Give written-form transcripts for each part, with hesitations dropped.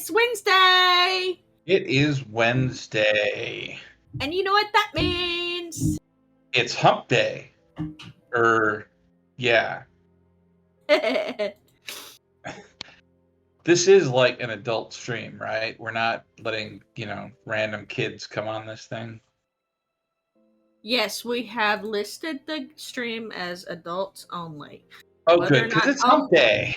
It's Wednesday! It is Wednesday. And you know what that means? It's hump day. Yeah. This is like an adult stream, right? We're not letting, random kids come on this thing. Yes, we have listed the stream as adults only. Oh, good, because it's hump day.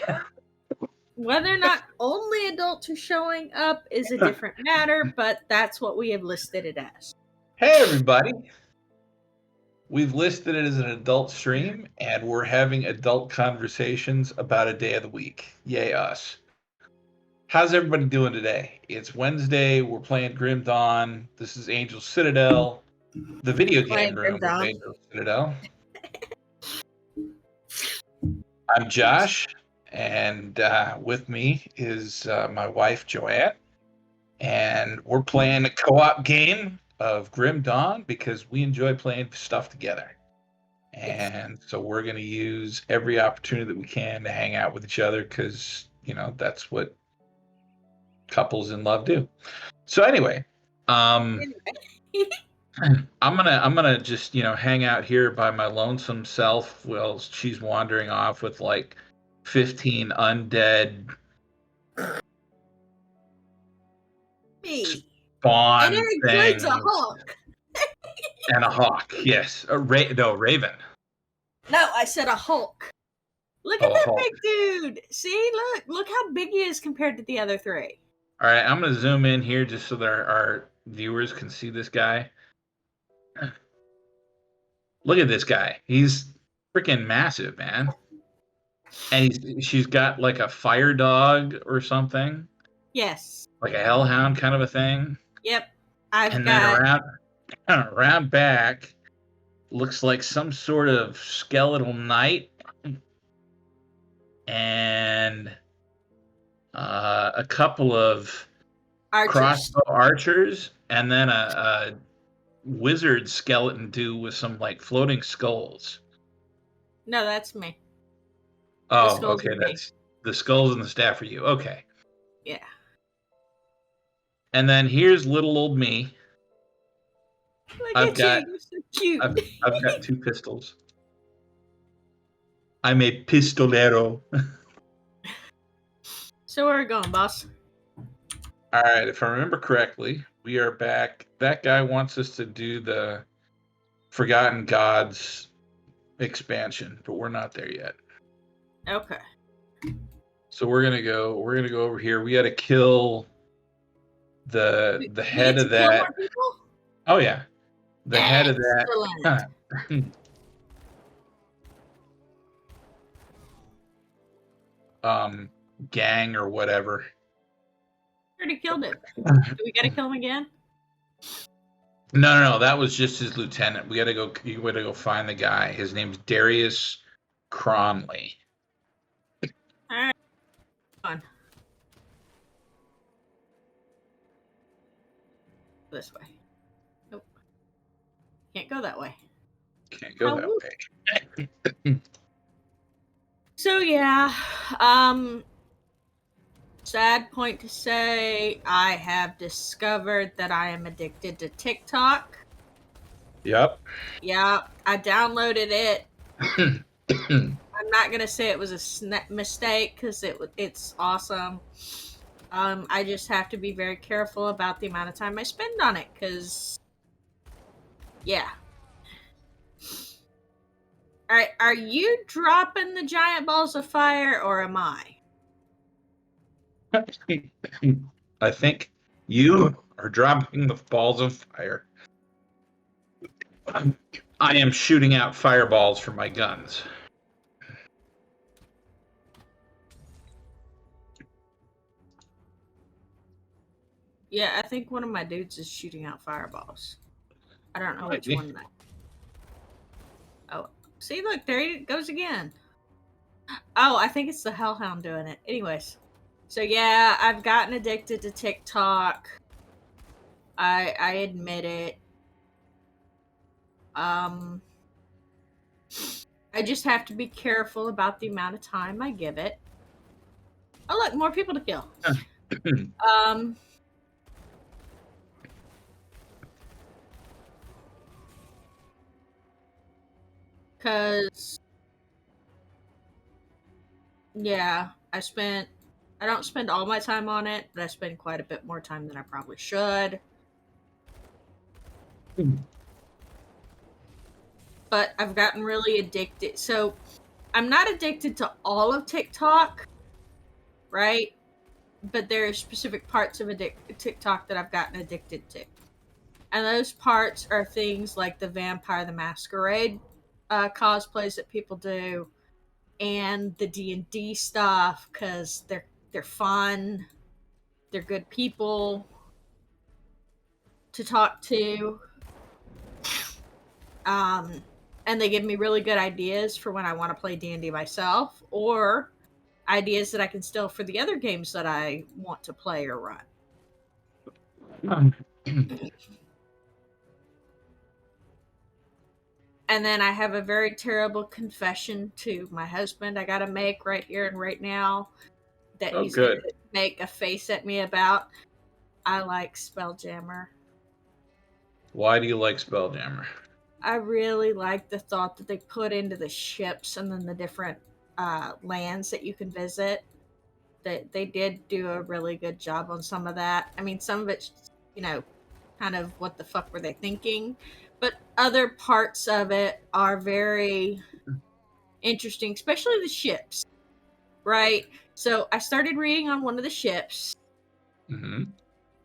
Whether or not only adults are showing up is a different matter, but that's what we have listed it as. Hey, everybody. We've listed it as an adult stream, and we're having adult conversations about a day of the week. Yay, us. How's everybody doing today? It's Wednesday. We're playing Grim Dawn. This is Angel Citadel, the video game room of Angel Citadel. I'm Josh, and with me is my wife, Joann. And we're playing a co-op game of Grim Dawn because we enjoy playing stuff together. And so we're going to use every opportunity that we can to hang out with each other because, that's what couples in love do. So anyway, I'm gonna just hang out here by my lonesome self while she's wandering off with like 15 undead spawn and it includes a hawk. And a hawk, yes. Raven. No, I said a Hulk. Look at that big dude. See, look how big he is compared to the other three. All right, I'm going to zoom in here just so that our viewers can see this guy. Look at this guy. He's freaking massive, man. And she's got like a fire dog or something. Yes. Like a hellhound kind of a thing. Yep. Then around back looks like some sort of skeletal knight. And a couple of crossbow archers, and then a wizard skeleton dude with some like floating skulls. No, that's me. Oh, okay. That's the skulls and the staff for you. Okay. Yeah. And then here's little old me. Look at you. You're so cute. I've got two pistols. I'm a pistolero. So where are we going, boss? All right, if I remember correctly, we are back. That guy wants us to do the Forgotten Gods expansion, but we're not there yet. Okay. So we're gonna go over here. We got to kill the head of that. Kill more people? Oh yeah, the head of that. Gang or whatever. Already killed him. Do we gotta kill him again? No. That was just his lieutenant. You gotta go find the guy. His name's Darius Cronley. All right. Come on. This way. Nope. Can't go that way. Can't go that way. So yeah, sad point to say, I have discovered that I am addicted to TikTok. Yep. Yeah, I downloaded it. I'm not gonna say it was a mistake because it's awesome. I just have to be very careful about the amount of time I spend on it because, yeah. Alright, are you dropping the giant balls of fire or am I? I think you are dropping the balls of fire. I am shooting out fireballs from my guns. Yeah, I think one of my dudes is shooting out fireballs. I don't know which one that. Oh, see, look, there he goes again. Oh, I think it's the hellhound doing it. Anyways, so yeah, I've gotten addicted to TikTok. I admit it. I just have to be careful about the amount of time I give it. Oh, look, more people to kill. Um, cause yeah, I don't spend all my time on it, but I spend quite a bit more time than I probably should. But I've gotten really addicted. So I'm not addicted to all of TikTok, right? But there are specific parts of TikTok that I've gotten addicted to. And those parts are things like the Vampire the Masquerade cosplays that people do, and the D&D stuff, because they're fun, they're good people to talk to, um, and they give me really good ideas for when I want to play D&D myself, or ideas that I can steal for the other games that I want to play or run. And then I have a very terrible confession to my husband I gotta make right here and right now that Oh, he's gonna good. make a face at me about. I like Spelljammer. Why do you like Spelljammer? I really like the thought that they put into the ships and then the different lands that you can visit. That they did do a really good job on some of that. I mean, some of it's, you know, kind of what the fuck were they thinking, but other parts of it are very interesting, especially the ships, right? So I started reading on one of the ships, Mm-hmm.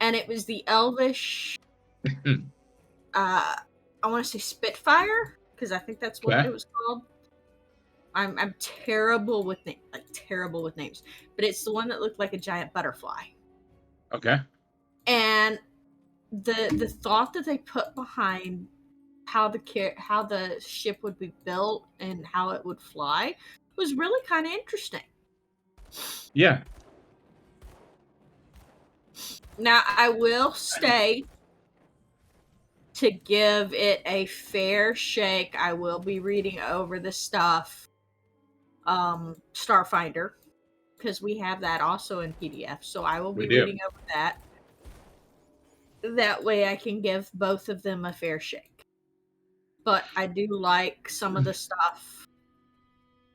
and it was the Elvish. I want to say Spitfire because I think that's what Okay. it was called. I'm terrible with terrible with names, but it's the one that looked like a giant butterfly. Okay. And the thought that they put behind how the ship would be built and how it would fly was really kind of interesting. Yeah. Now I will stay to give it a fair shake. I will be reading over the stuff, Starfinder, because we have that also in PDF. So I will We be do. reading over that. That way I can give both of them a fair shake. But I do like some of the stuff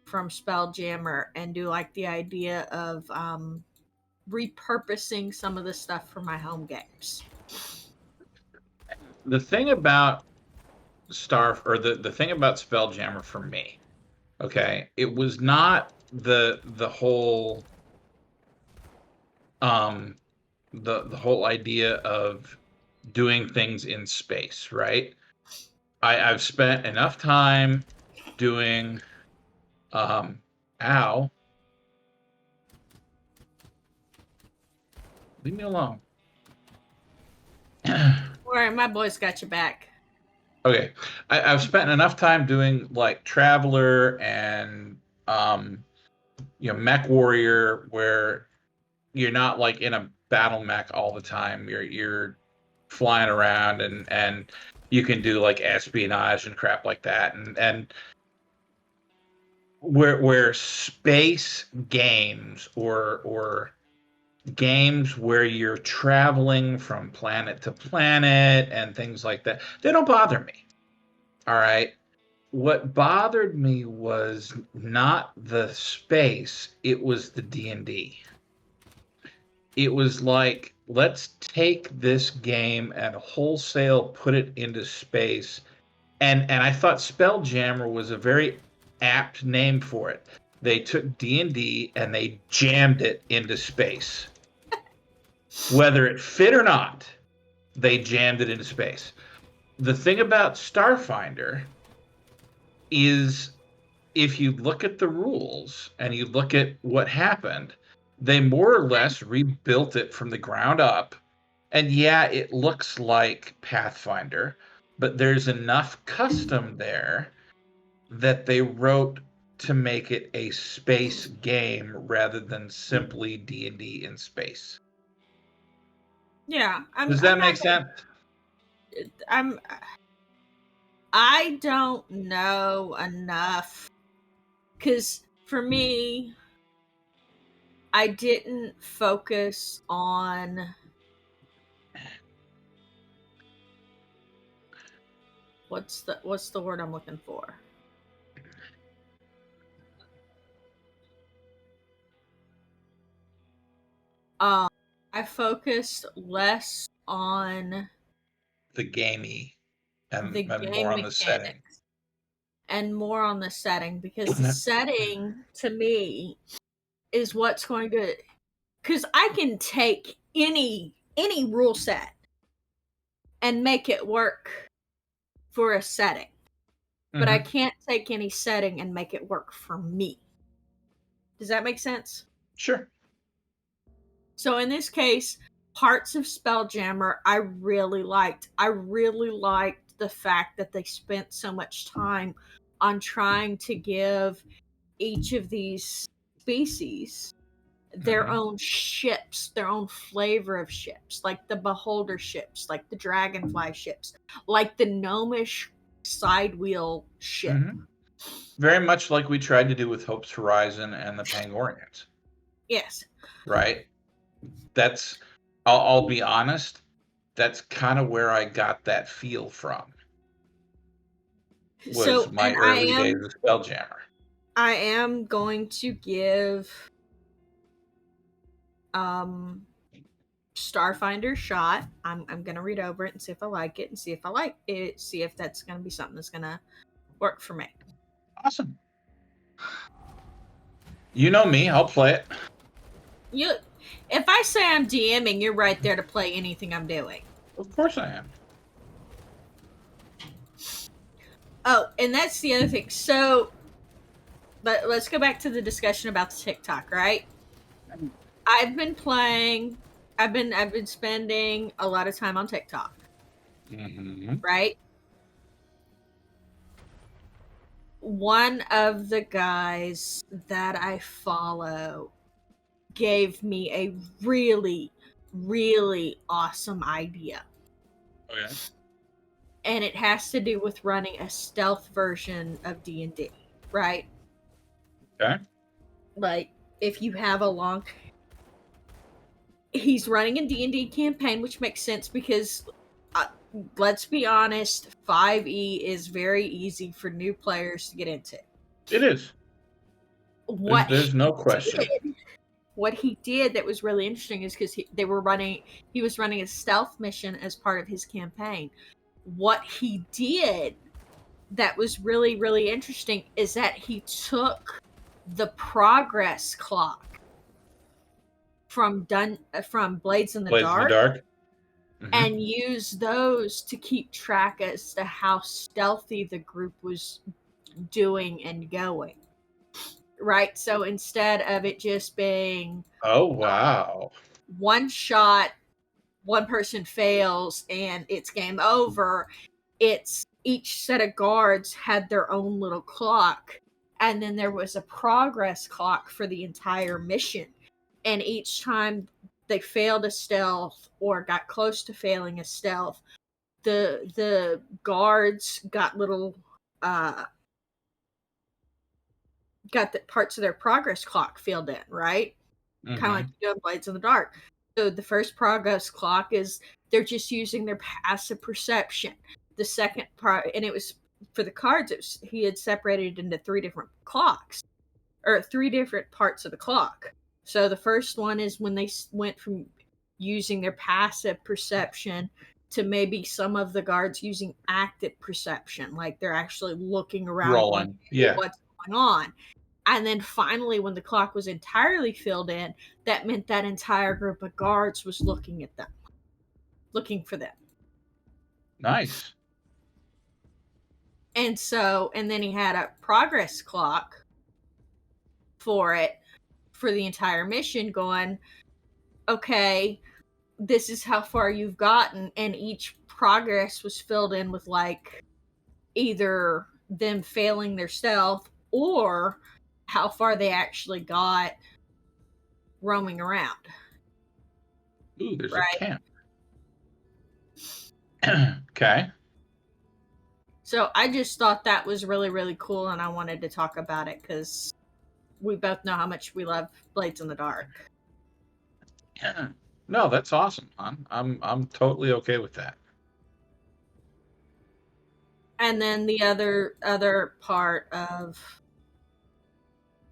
from Spelljammer and do like the idea of repurposing some of the stuff for my home games. The thing about the thing about Spelljammer for me, okay, it was not the whole um the whole idea of doing things in space, right? I've spent enough time doing um ow, leave me alone. All right, my boy's got your back. Okay. I've spent enough time doing like Traveler and Mech Warrior where you're not like in a battle mech all the time. You're flying around and you can do like espionage and crap like that. And where space games or games where you're traveling from planet to planet and things like that, they don't bother me. All right. What bothered me was not the space, it was the D&D. It was like, let's take this game and wholesale put it into space. And I thought Spelljammer was a very apt name for it. They took D&D and they jammed it into space. Whether it fit or not, they jammed it into space. The thing about Starfinder is if you look at the rules and you look at what happened, they more or less rebuilt it from the ground up. And yeah, it looks like Pathfinder, but there's enough custom there that they wrote to make it a space game rather than simply D&D in space. Yeah, Does I'm that not make sense? I'm I don't know enough because for me, I didn't focus on what's the word I'm looking for? I focused less on the gamey the and more game on the setting. mechanics and more on the setting, because the setting to me is what's going to, because I can take any rule set and make it work for a setting, but I can't take any setting and make it work for me. Does that make sense? Sure. So in this case, parts of Spelljammer I really liked. I really liked the fact that they spent so much time on trying to give each of these species their own ships, their own flavor of ships, like the beholder ships, like the dragonfly ships, like the gnomish side wheel ship. Very much like we tried to do with Hope's Horizon and the Pangorians. Yes. Right? That's, I'll be honest, that's kind of where I got that feel from. Was So, my and early days of Spelljammer. I am going to give Starfinder a shot. I'm gonna read over it and see if I like it, and see if I like it, see if that's gonna be something that's gonna work for me. Awesome. You know me, I'll play it. If I say I'm DMing, you're right there to play anything I'm doing. Of course I am. Oh, and that's the other thing. So, but let's go back to the discussion about the TikTok, right? I've been playing. I've been spending a lot of time on TikTok, right? One of the guys that I follow gave me a really, really awesome idea. Okay. And it has to do with running a stealth version of D&D, right? Okay. Like, if you have a long... He's running a D&D campaign, which makes sense because, let's be honest, 5e is very easy for new players to get into. It is. There's no question. What he did that was really interesting is because he was running a stealth mission as part of his campaign. What he did that was really, really interesting is that he took the progress clock from Blades in the Dark, and used those to keep track as to how stealthy the group was doing and going. Right? So instead of it just being, oh wow, one shot, one person fails and it's game over, it's each set of guards had their own little clock, and then there was a progress clock for the entire mission, and each time they failed a stealth or got close to failing a stealth, the guards got little got the parts of their progress clock filled in, right? Kind of like doing Blades in the Dark. So the first progress clock is they're just using their passive perception. The second part, and it was for the cards, he had separated into 3 different clocks, or 3 different parts of the clock. So the first one is when they went from using their passive perception to maybe some of the guards using active perception, like they're actually looking around, rolling, what's going on. And then finally, when the clock was entirely filled in, that meant that entire group of guards was looking at them, looking for them. Nice. And so, and then he had a progress clock for it for the entire mission, going, okay, this is how far you've gotten. And each progress was filled in with, like, either them failing their stealth or how far they actually got roaming around. Ooh, there's a camp. Okay. So I just thought that was really, really cool, and I wanted to talk about it because we both know how much we love Blades in the Dark. Yeah. No, that's awesome. I'm totally okay with that. And then the other part of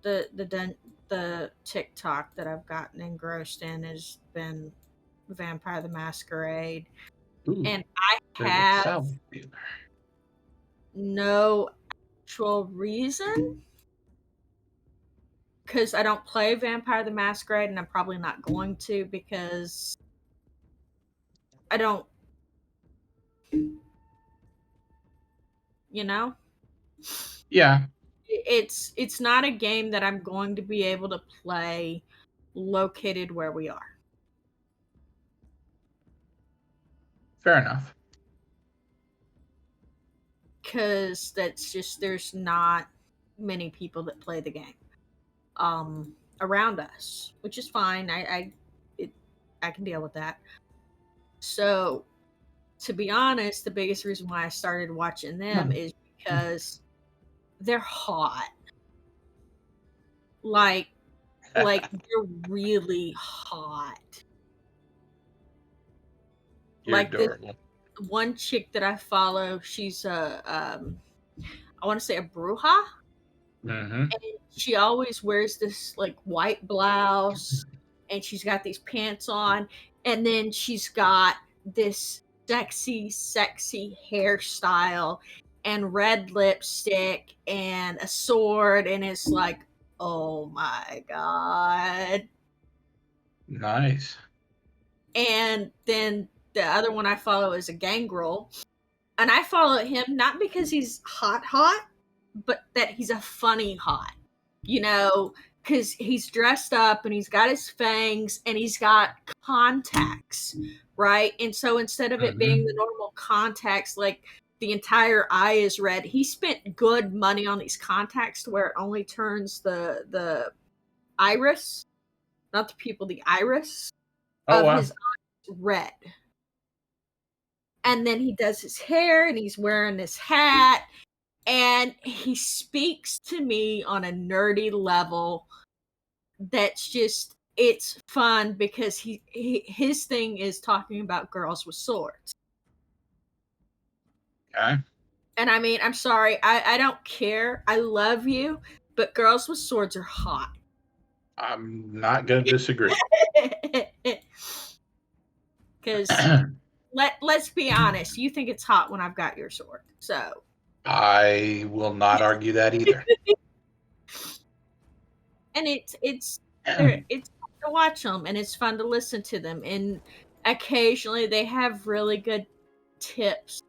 the TikTok that I've gotten engrossed in has been Vampire the Masquerade. Ooh, And I favorite have salad dealer. no actual reason, because I don't play Vampire the Masquerade, and I'm probably not going to, because I don't, you know, Yeah, it's not a game that I'm going to be able to play located where we are. fair enough. Because that's just, there's not many people that play the game around us, which is fine. I can deal with that. So, to be honest, the biggest reason why I started watching them is because they're hot. Like they're really hot. You're Like this adorable. one chick that I follow, she's I want to say a bruja. Mm-hmm. And she always wears this like white blouse, and she's got these pants on, and then she's got this sexy hairstyle and red lipstick and a sword, and it's like, oh my god. Nice. And then the other one I follow is a gangrel, and I follow him not because he's hot, but that he's a funny hot, you know, because he's dressed up and he's got his fangs and he's got contacts, right? And so instead of it being Mm-hmm. the normal contacts, like the entire eye is red, he spent good money on these contacts to where it only turns the iris, not the pupil, the iris Oh of wow. his eyes red. And then he does his hair and he's wearing this hat, and he speaks to me on a nerdy level that's just, it's fun because his thing is talking about girls with swords. Okay. And I mean, I'm sorry, I don't care, I love you, but girls with swords are hot. I'm not gonna disagree. Because let's be honest, you think it's hot when I've got your sword, so I will not argue that either. and it's fun to watch them, and it's fun to listen to them, and occasionally they have really good tips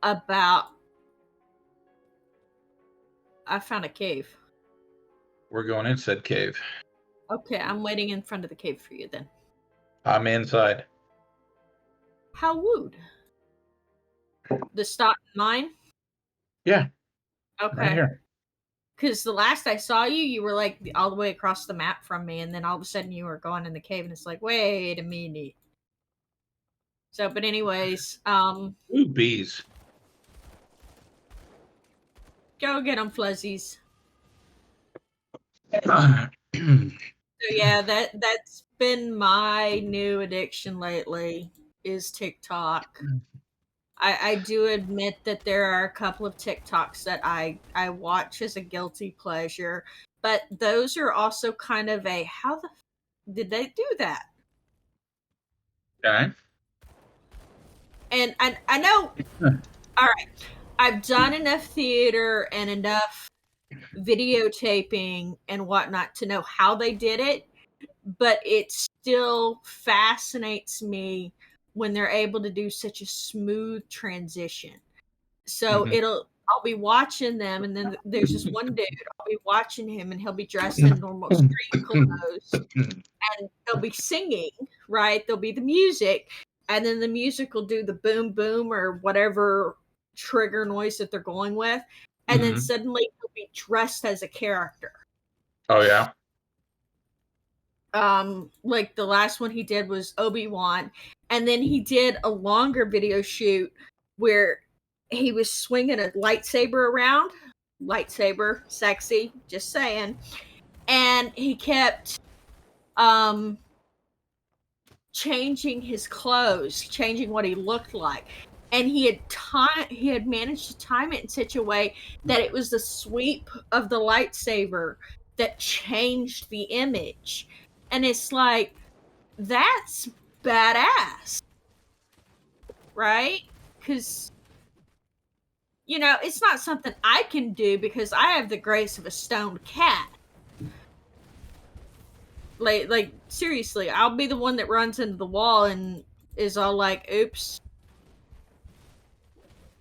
about. I found a cave. We're going in said cave. Okay, I'm waiting in front of the cave for you then. I'm inside. How wooed. The stop mine? Yeah, right Okay. here. Because the last I saw you, you were like all the way across the map from me, and then all of a sudden you were going in the cave, and it's like, wait a minute. So, but anyways, Ooh, bees. go get them, Fluzzies. Yeah. So yeah, that's been my new addiction lately, is TikTok. I do admit that there are a couple of TikToks that I watch as a guilty pleasure, but those are also kind of a, how the did they do that? Okay. And I know, all right, I've done enough theater and enough videotaping and whatnot to know how they did it, but it still fascinates me when they're able to do such a smooth transition. So Mhm. I'll be watching them, and then there's this one dude, I'll be watching him, and he'll be dressed in normal street clothes, and they'll be singing, right? There'll be the music, and then the music will do the boom boom or whatever trigger noise that they're going with, and then Mhm. suddenly he'll be dressed as a character. Oh yeah. Like the last one he did was Obi-Wan, and then he did a longer video shoot where he was swinging a lightsaber around. Lightsaber, sexy, just saying. and he kept um changing his clothes, changing what he looked like. And he had managed to time it in such a way that it was the sweep of the lightsaber that changed the image. And it's like, that's badass, right? Because it's not something I can do because I have the grace of a stoned cat. Like seriously, I'll be the one that runs into the wall and is all like, "Oops,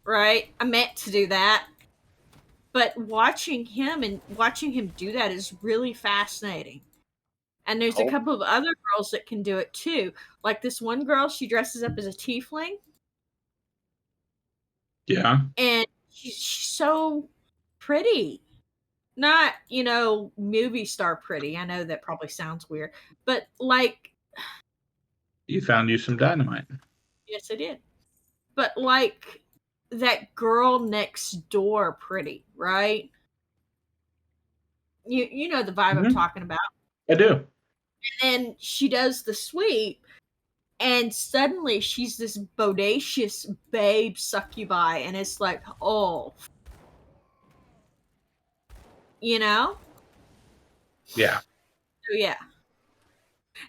right? I meant to do that." But watching him do that is really fascinating. And there's a Oh, couple of other girls that can do it too. Like this one girl, she dresses up as a tiefling, yeah. and she's so pretty. Not, movie star pretty. I know that probably sounds weird, but like, You found you some dynamite. yes, I did. But like that girl next door pretty, right? You know the vibe I'm Hmm. talking about. I do. And she does the sweep, and suddenly she's this bodacious babe succubi, and it's like, oh, you know? Yeah. So yeah.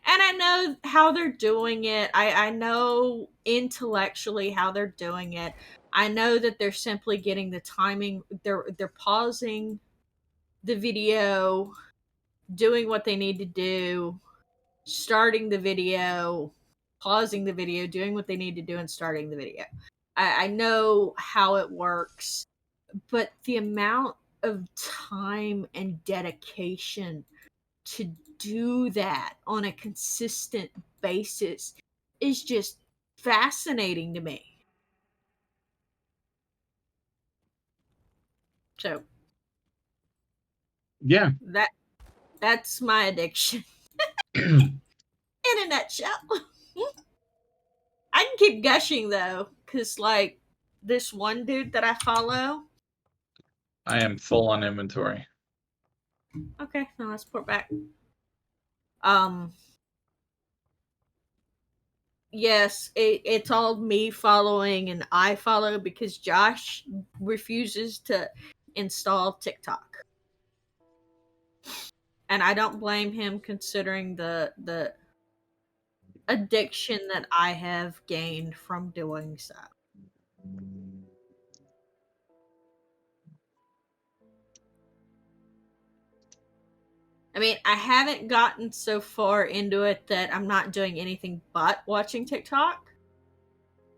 And I know how they're doing it. I know intellectually how they're doing it. I know that they're simply getting the timing. They're pausing the video, doing what they need to do, starting the video, pausing the video, doing what they need to do, and starting the video. I know how it works, but the amount of time and dedication to do that on a consistent basis is just fascinating to me. So Yeah. that that's my addiction in a nutshell. I can keep gushing though, because like this one dude that I follow. I am full on inventory. Okay, now let's put back. Um, yes, it's all me following and I follow because Josh refuses to install TikTok. And I don't blame him considering the addiction that I have gained from doing so. I mean, I haven't gotten so far into it that I'm not doing anything but watching TikTok,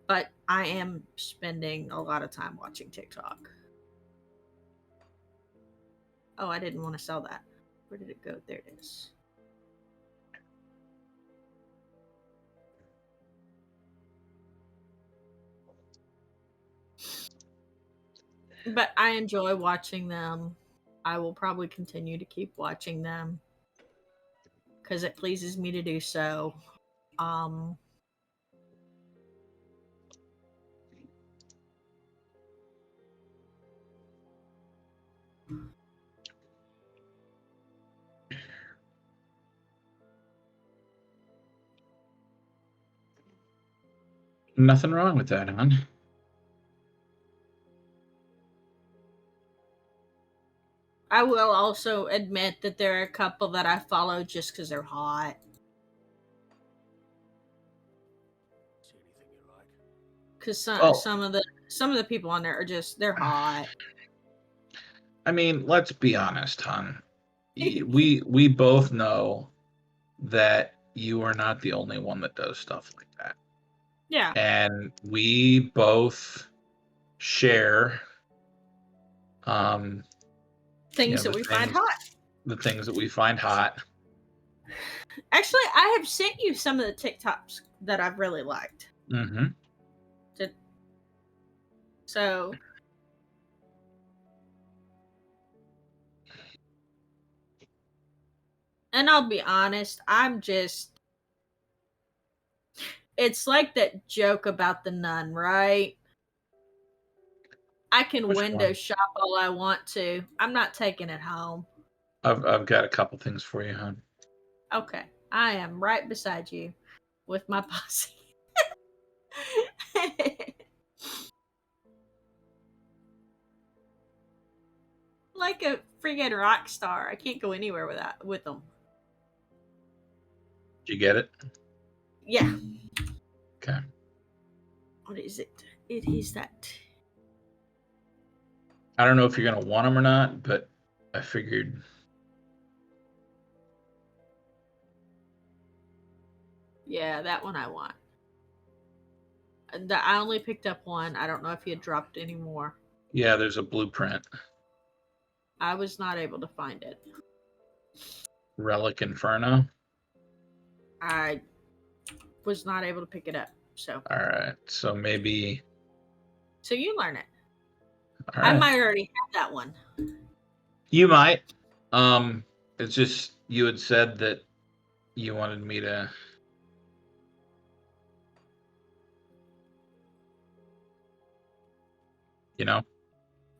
but I am spending a lot of time watching TikTok. Oh, I didn't want to sell that. Where did it go? There it is. But I enjoy watching them. I will probably continue to keep watching them because it pleases me to do so. Um, Nothing wrong with that, hon. I will also admit that there are a couple that I follow just because they're hot. Because Well, some of the people on there are just they're hot. I mean, let's be honest, hon. We both know that you are not the only one that does stuff like that. Yeah, And we both share um things that we find hot. the things that we find hot. Actually, I have sent you some of the TikToks that I've really liked. Mm-hmm. So, and I'll be honest, it's like that joke about the nun, right? I can Which window one? shop all I want to. I'm not taking it home. I've got a couple things for you, hon. Okay. I am right beside you with my posse. Like a freaking rock star. I can't go anywhere with them. Did you get it? Yeah. Okay. What is it? It is that. I don't know if you're gonna want them or not, but I figured. Yeah, that one I want. I only picked up one. I don't know if you had dropped any more. Yeah, there's a blueprint. I was not able to find it. Relic Inferno. I was not able to pick it up. So. All right. So maybe. So you learn it. All I right. might already have that one. You might. It's just you had said that you wanted me to. You know.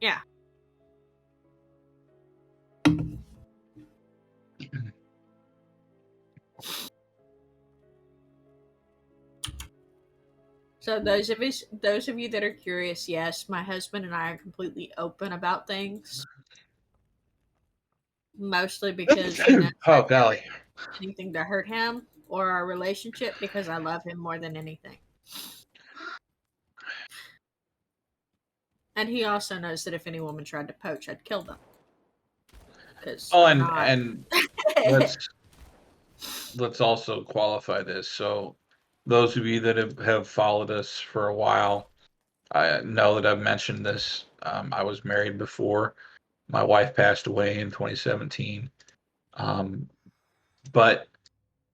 Yeah. So those of you that are curious, yes, my husband and I are completely open about things. Mostly because he knows Oh I'd never golly. do anything to hurt him or our relationship because I love him more than anything. And he also knows that if any woman tried to poach, I'd kill them. Because Oh, I'm and not. and let's also qualify this. So, those of you that have followed us for a while, I know that I've mentioned this. I was married before. My wife passed away in 2017. Um, but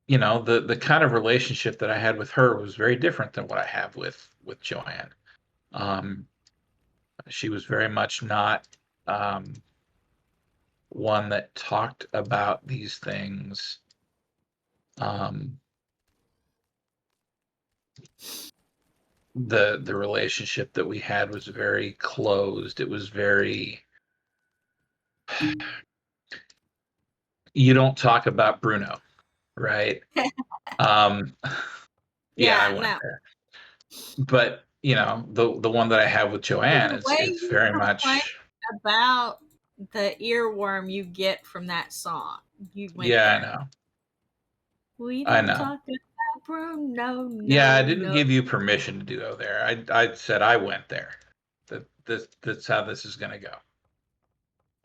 the kind of relationship that I had with her was very different than what I have with Joann. Um, she was very much not um, one that talked about these things. Um, the relationship that we had was very closed. It was very, you don't talk about Bruno, right? Um, yeah, I Yeah, went no. there. But the one that I have with Joanne, The way it's you very complain much. about the earworm you get from that song, you went Yeah, I there. know. We I don't know. talk about Bruno, Yeah, I no, didn't no. give you permission to go there. I said I went there. That's how this is gonna go.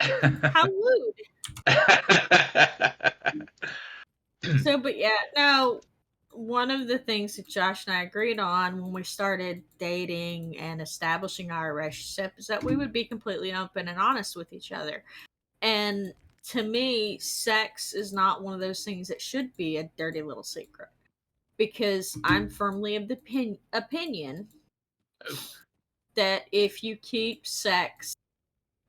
How rude. So, but yeah, no, one of the things that Josh and I agreed on when we started dating and establishing our relationship is that we would be completely open and honest with each other. And to me, sex is not one of those things that should be a dirty little secret because I'm firmly of the opinion that if you keep sex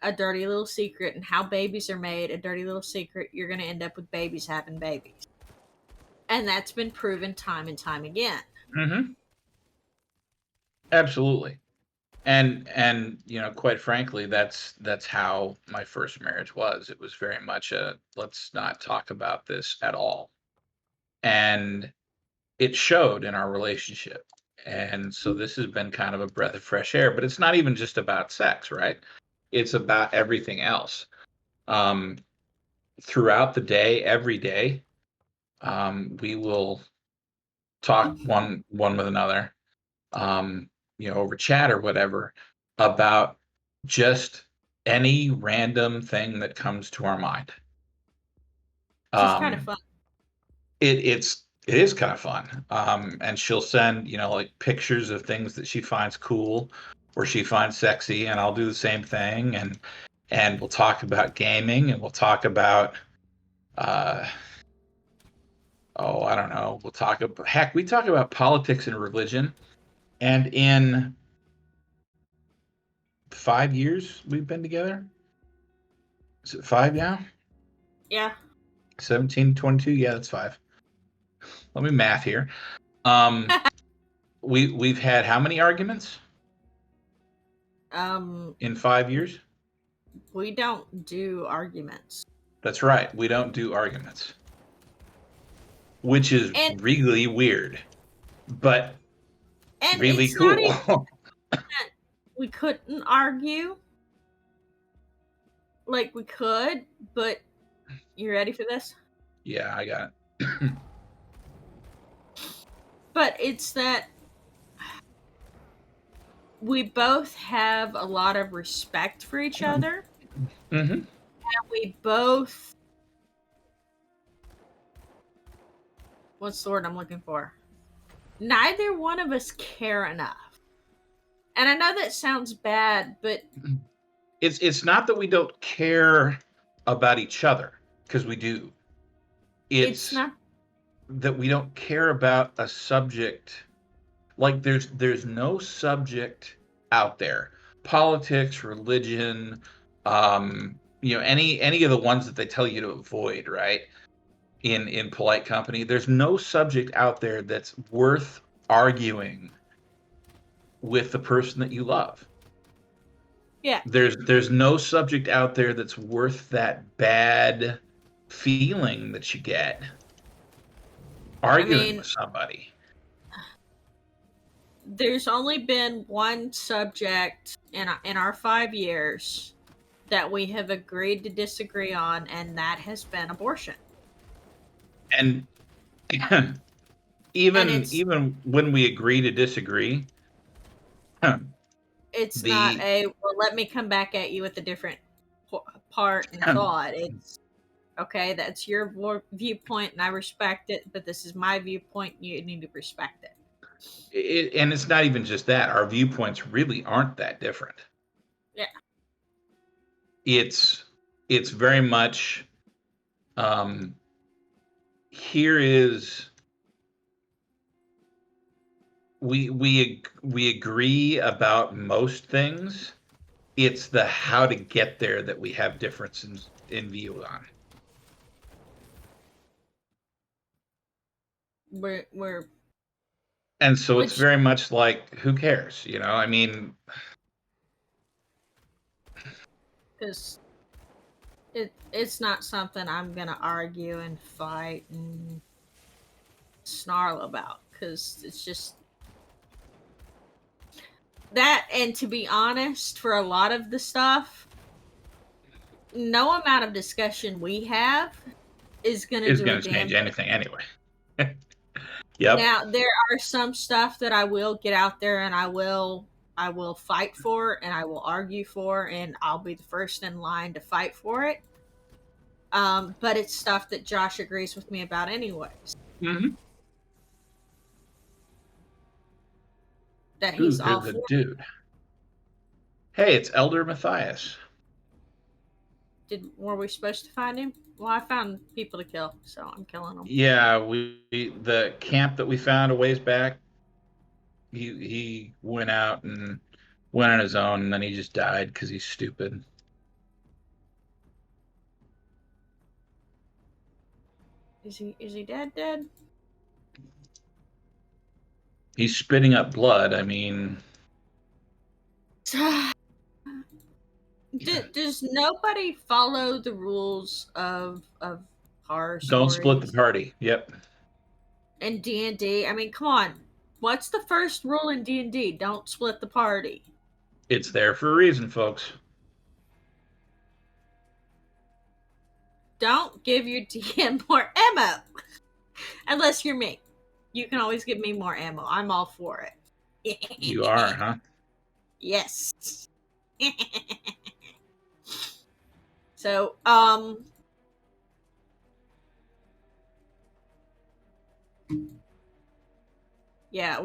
a dirty little secret and how babies are made a dirty little secret, you're going to end up with babies having babies. And that's been proven time and time again. Hmm. Absolutely. And quite frankly, that's how my first marriage was. It was very much a let's not talk about this at all. And it showed in our relationship. And so this has been kind of a breath of fresh air, but it's not even just about sex, right? It's about everything else. Um, Throughout the day, every day, we will talk one with another, over chat or whatever, about just any random thing that comes to our mind. Which is kind of Um, fun. it is kind of fun. And she'll send, like pictures of things that she finds cool or she finds sexy, and I'll do the same thing. And we'll talk about gaming, and we'll talk about, uh, oh, I don't know. We'll talk about, heck, we talk about politics and religion. And in 5 years we've been together. Is it five now? Yeah. 17, 22. Yeah, that's five. Let me math here. Um, we've had how many arguments um, in 5 years? we don't do arguments. That's right. We don't do arguments, which is And really weird, but really it's not even cool. that we couldn't argue. Like we could, but you ready for this? Yeah, I got it. But it's that we both have a lot of respect for each other. Mm-hmm. We both, what's the word I'm looking for? Neither one of us care enough. And I know that sounds bad, but It's not that we don't care about each other, because we do. it's It's not. that we don't care about a subject. Like there's no subject out there. Politics, religion, any of the ones that they tell you to avoid, right? In polite company, there's no subject out there that's worth arguing with the person that you love. Yeah. There's no subject out there that's worth that bad feeling that you get I arguing mean, with somebody. there's only been one subject in our 5 years that we have agreed to disagree on, and that has been abortion. And And even when we agree to disagree, it's not the a, well, let me come back at you with a different part and thought. It's okay, that's your viewpoint and I respect it, but this is my viewpoint, you need to respect it. and it's not even just that. Our viewpoints really aren't that different. Yeah. It's very much um, here is we agree about most things. It's the how to get there that we have differences in view on. We're And so it's which very much like, who cares? I mean, because it's not something I'm gonna argue and fight and snarl about, because it's just that. And to be honest, for a lot of the stuff, no amount of discussion we have is gonna is do a going to damn change thing. anything anyway. Yep. Now there are some stuff that I will get out there and I will fight for and I will argue for and I'll be the first in line to fight for it. But it's stuff that Josh agrees with me about anyways. Mm-hmm. That Ooh, he's all there's a for. dude. Hey, it's Elder Matthias. Were we supposed to find him? Well, I found people to kill, so I'm killing them. Yeah, the camp that we found a ways back. He went out and went on his own, and then he just died because he's stupid. Is he dead? Dead? He's spitting up blood. I mean, Does nobody follow the rules of horror don't split the stories party. Yep, and D&D? I mean, come on. What's the first rule in D&D? Don't split the party. it's there for a reason, folks. Don't give your DM more ammo. Unless you're me. You can always give me more ammo. I'm all for it. You are, huh? Yes. So, yeah,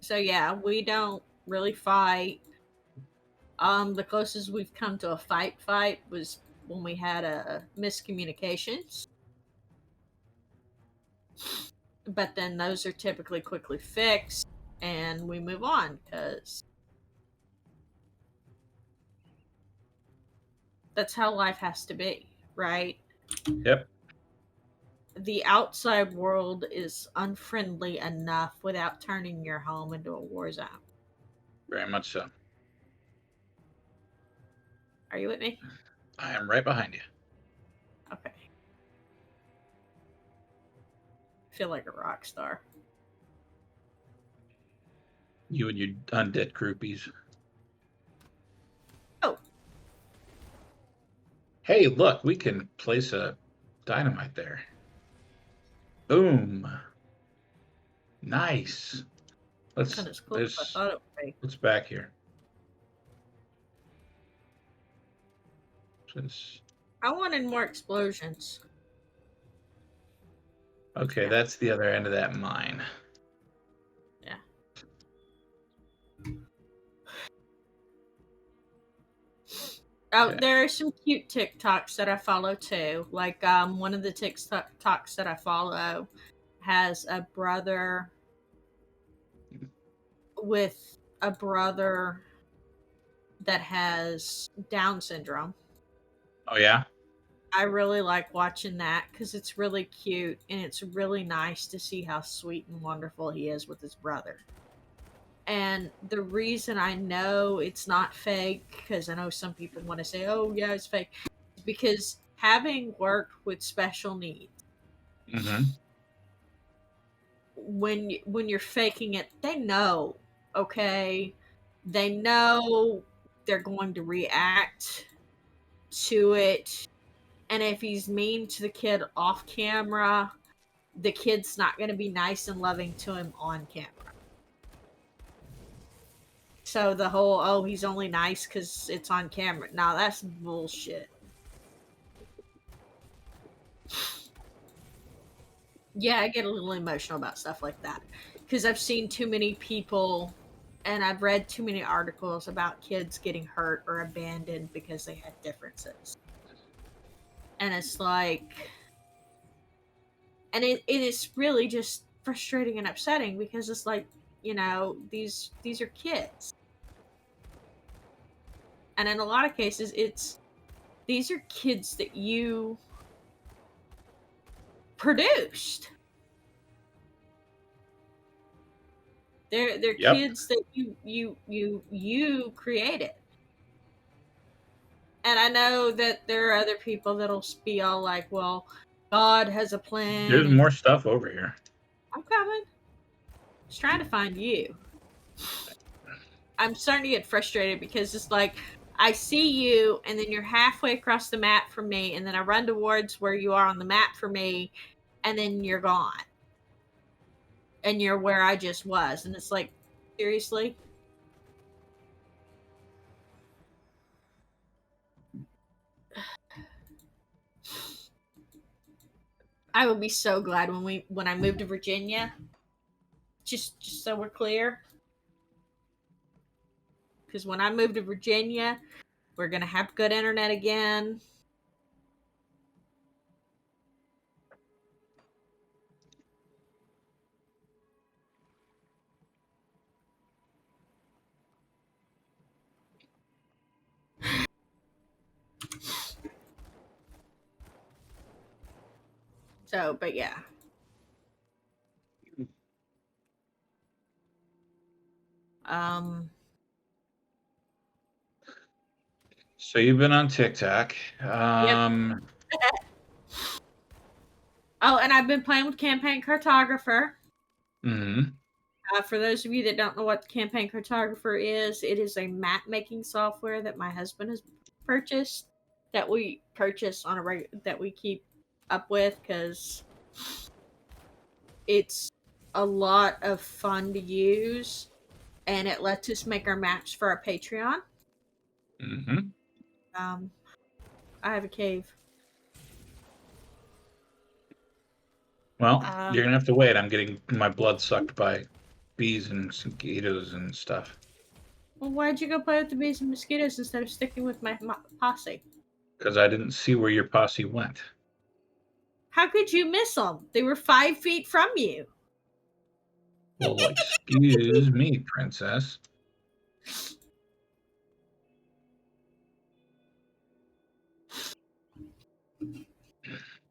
yeah, we don't really fight. The closest we've come to a fight was when we had a miscommunications. But then those are typically quickly fixed and we move on because that's how life has to be, right? Yep, The outside world is unfriendly enough without turning your home into a war zone. very much so. Are you with me? I am right behind you. Okay. I feel like a rock star. You and your undead groupies. Oh. Hey, look, we can place a dynamite there. Boom. Nice. It's not as cool as I thought it would be. What's back here? I wanted more explosions. Okay, Yeah. that's the other end of that mine. Yeah. Oh, Okay. there are some cute TikToks that I follow too. Like one of the TikToks that I follow has a brother with a brother that has Down syndrome. Oh yeah? I really like watching that because it's really cute and it's really nice to see how sweet and wonderful he is with his brother. And the reason I know it's not fake, because I know some people want to say, oh, yeah, it's fake, is because having worked with special needs, Mm-hmm. when you're faking it, they know, okay? They know they're going to react to it. And if he's mean to the kid off camera, the kid's not going to be nice and loving to him on camera. So the whole, oh, he's only nice because it's on camera. Now that's bullshit. Yeah, I get a little emotional about stuff like that because I've seen too many people and I've read too many articles about kids getting hurt or abandoned because they had differences. And it's like, and it is really just frustrating and upsetting because it's like, these are kids. And in a lot of cases, these are kids that you produced. They're Yep. kids that you created. And I know that there are other people that'll be all like, "Well, God has a plan," There's and more stuff over here. I'm coming. Just trying to find you. I'm starting to get frustrated because it's like I see you, and then you're halfway across the map from me, and then I run towards where you are on the map for me, and then you're gone, and you're where I just was, and it's like, seriously. I would be so glad when I move to Virginia. Just so we're clear, because when I move to Virginia, we're gonna have good internet again. So, but yeah. Um. So you've been on TikTok. Yep. Oh, and I've been playing with Campaign Cartographer. Mm-hmm. For those of you that don't know what Campaign Cartographer is, it is a map making software that my husband has purchased, that we purchase on that we keep up with because it's a lot of fun to use, and it lets us make our maps for our Patreon. Mm-hmm. I have a cave. Well, you're gonna have to wait. I'm getting my blood sucked by bees and mosquitoes and stuff. Well, why'd you go play with the bees and mosquitoes instead of sticking with my posse? Because I didn't see where your posse went. How could you miss them? They were 5 feet from you. Well, excuse me, princess.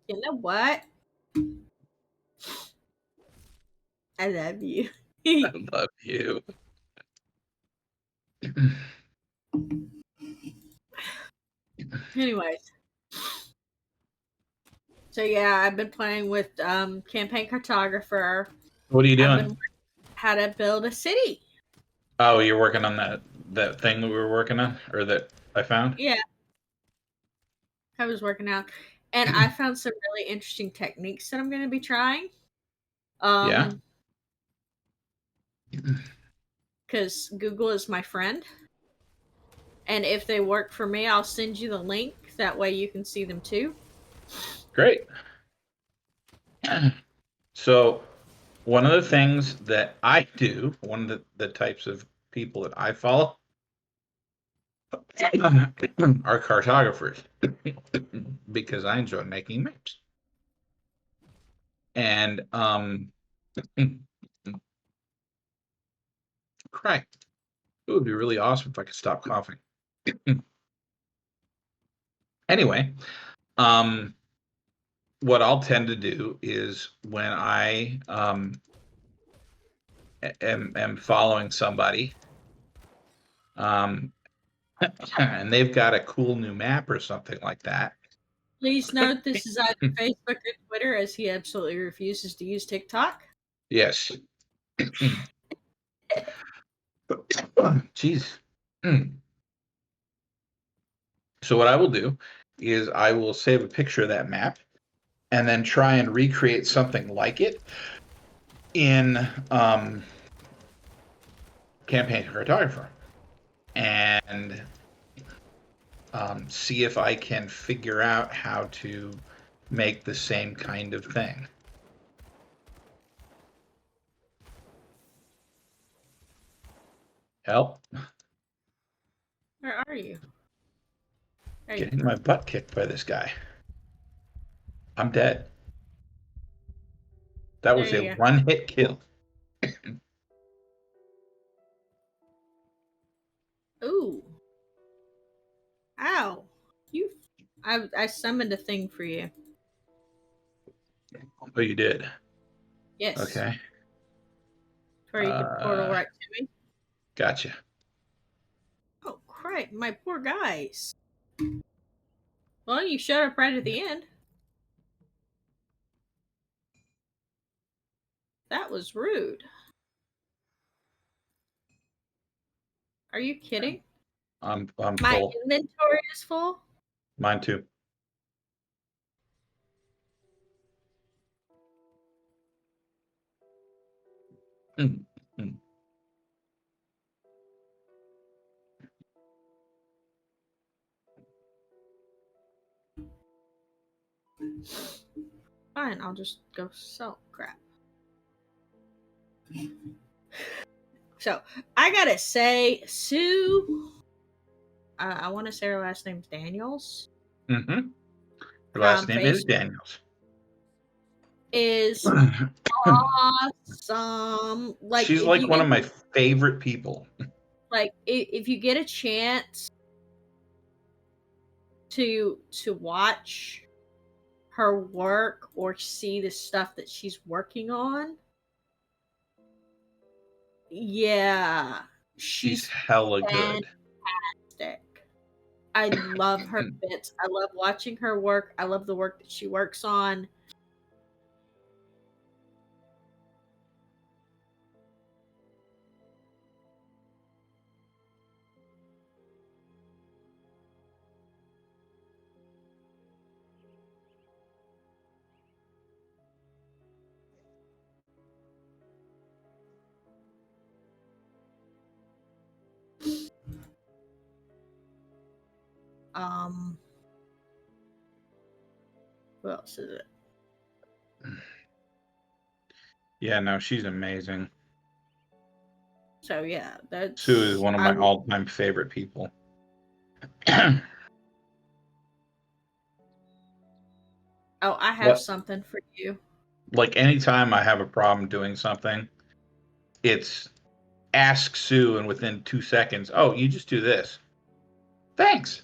You know what? I love you. I love you. Anyways, So yeah, I've been playing with campaign cartographer. What are you I've doing? been learning how to build a city. Oh, you're working on that thing that we were working on, or that I found? Yeah, I was working out, and I found some really interesting techniques that I'm going to be trying. Yeah. Um, because Google is my friend, and if they work for me, I'll send you the link. That way you can see them too. Great. So, one of the things that I do, one of the types of people that I follow are cartographers because I enjoy making maps. And cry. It would be really awesome if I could stop coughing. Anyway, what I'll tend to do is when I am following somebody, um, and they've got a cool new map or something like that. Please note this is either Facebook or Twitter, as he absolutely refuses to use TikTok. Yes. Jeez. So what I will do is I will save a picture of that map and then try and recreate something like it in campaign cartographer and see if I can figure out how to make the same kind of thing. Help. Where are you? There you Getting go. my butt kicked by this guy. I'm dead. That There was a you go. one-hit kill. Ooh. Ow. You. I summoned a thing for you. Oh, you did. Yes. Okay. Where you could portal right to me. Gotcha. Oh, crap. My poor guys. Well, you showed up right at the end. That was rude. Are you kidding? I'm My full. inventory is full? Mine too. Mm, mm. Fine, I'll just go sell crap. So, I gotta say, Sue, I want to say her last name's Daniels. Mm-hmm. Her last name is Facebook Daniels. is awesome. Like, She's if like you one get of my favorite people. if you get a chance to watch her work or see the stuff that she's working on, yeah, She's she's hella good. fantastic. I love her bits. I love watching her work. I love the work that she works on. Um, who else is it? Yeah, no, she's amazing. So yeah, Sue is that's one of my all-time favorite people. Oh, I have What? something for you. Like anytime I have a problem doing something, it's ask Sue, and within 2 seconds, oh, you just do this. Thanks.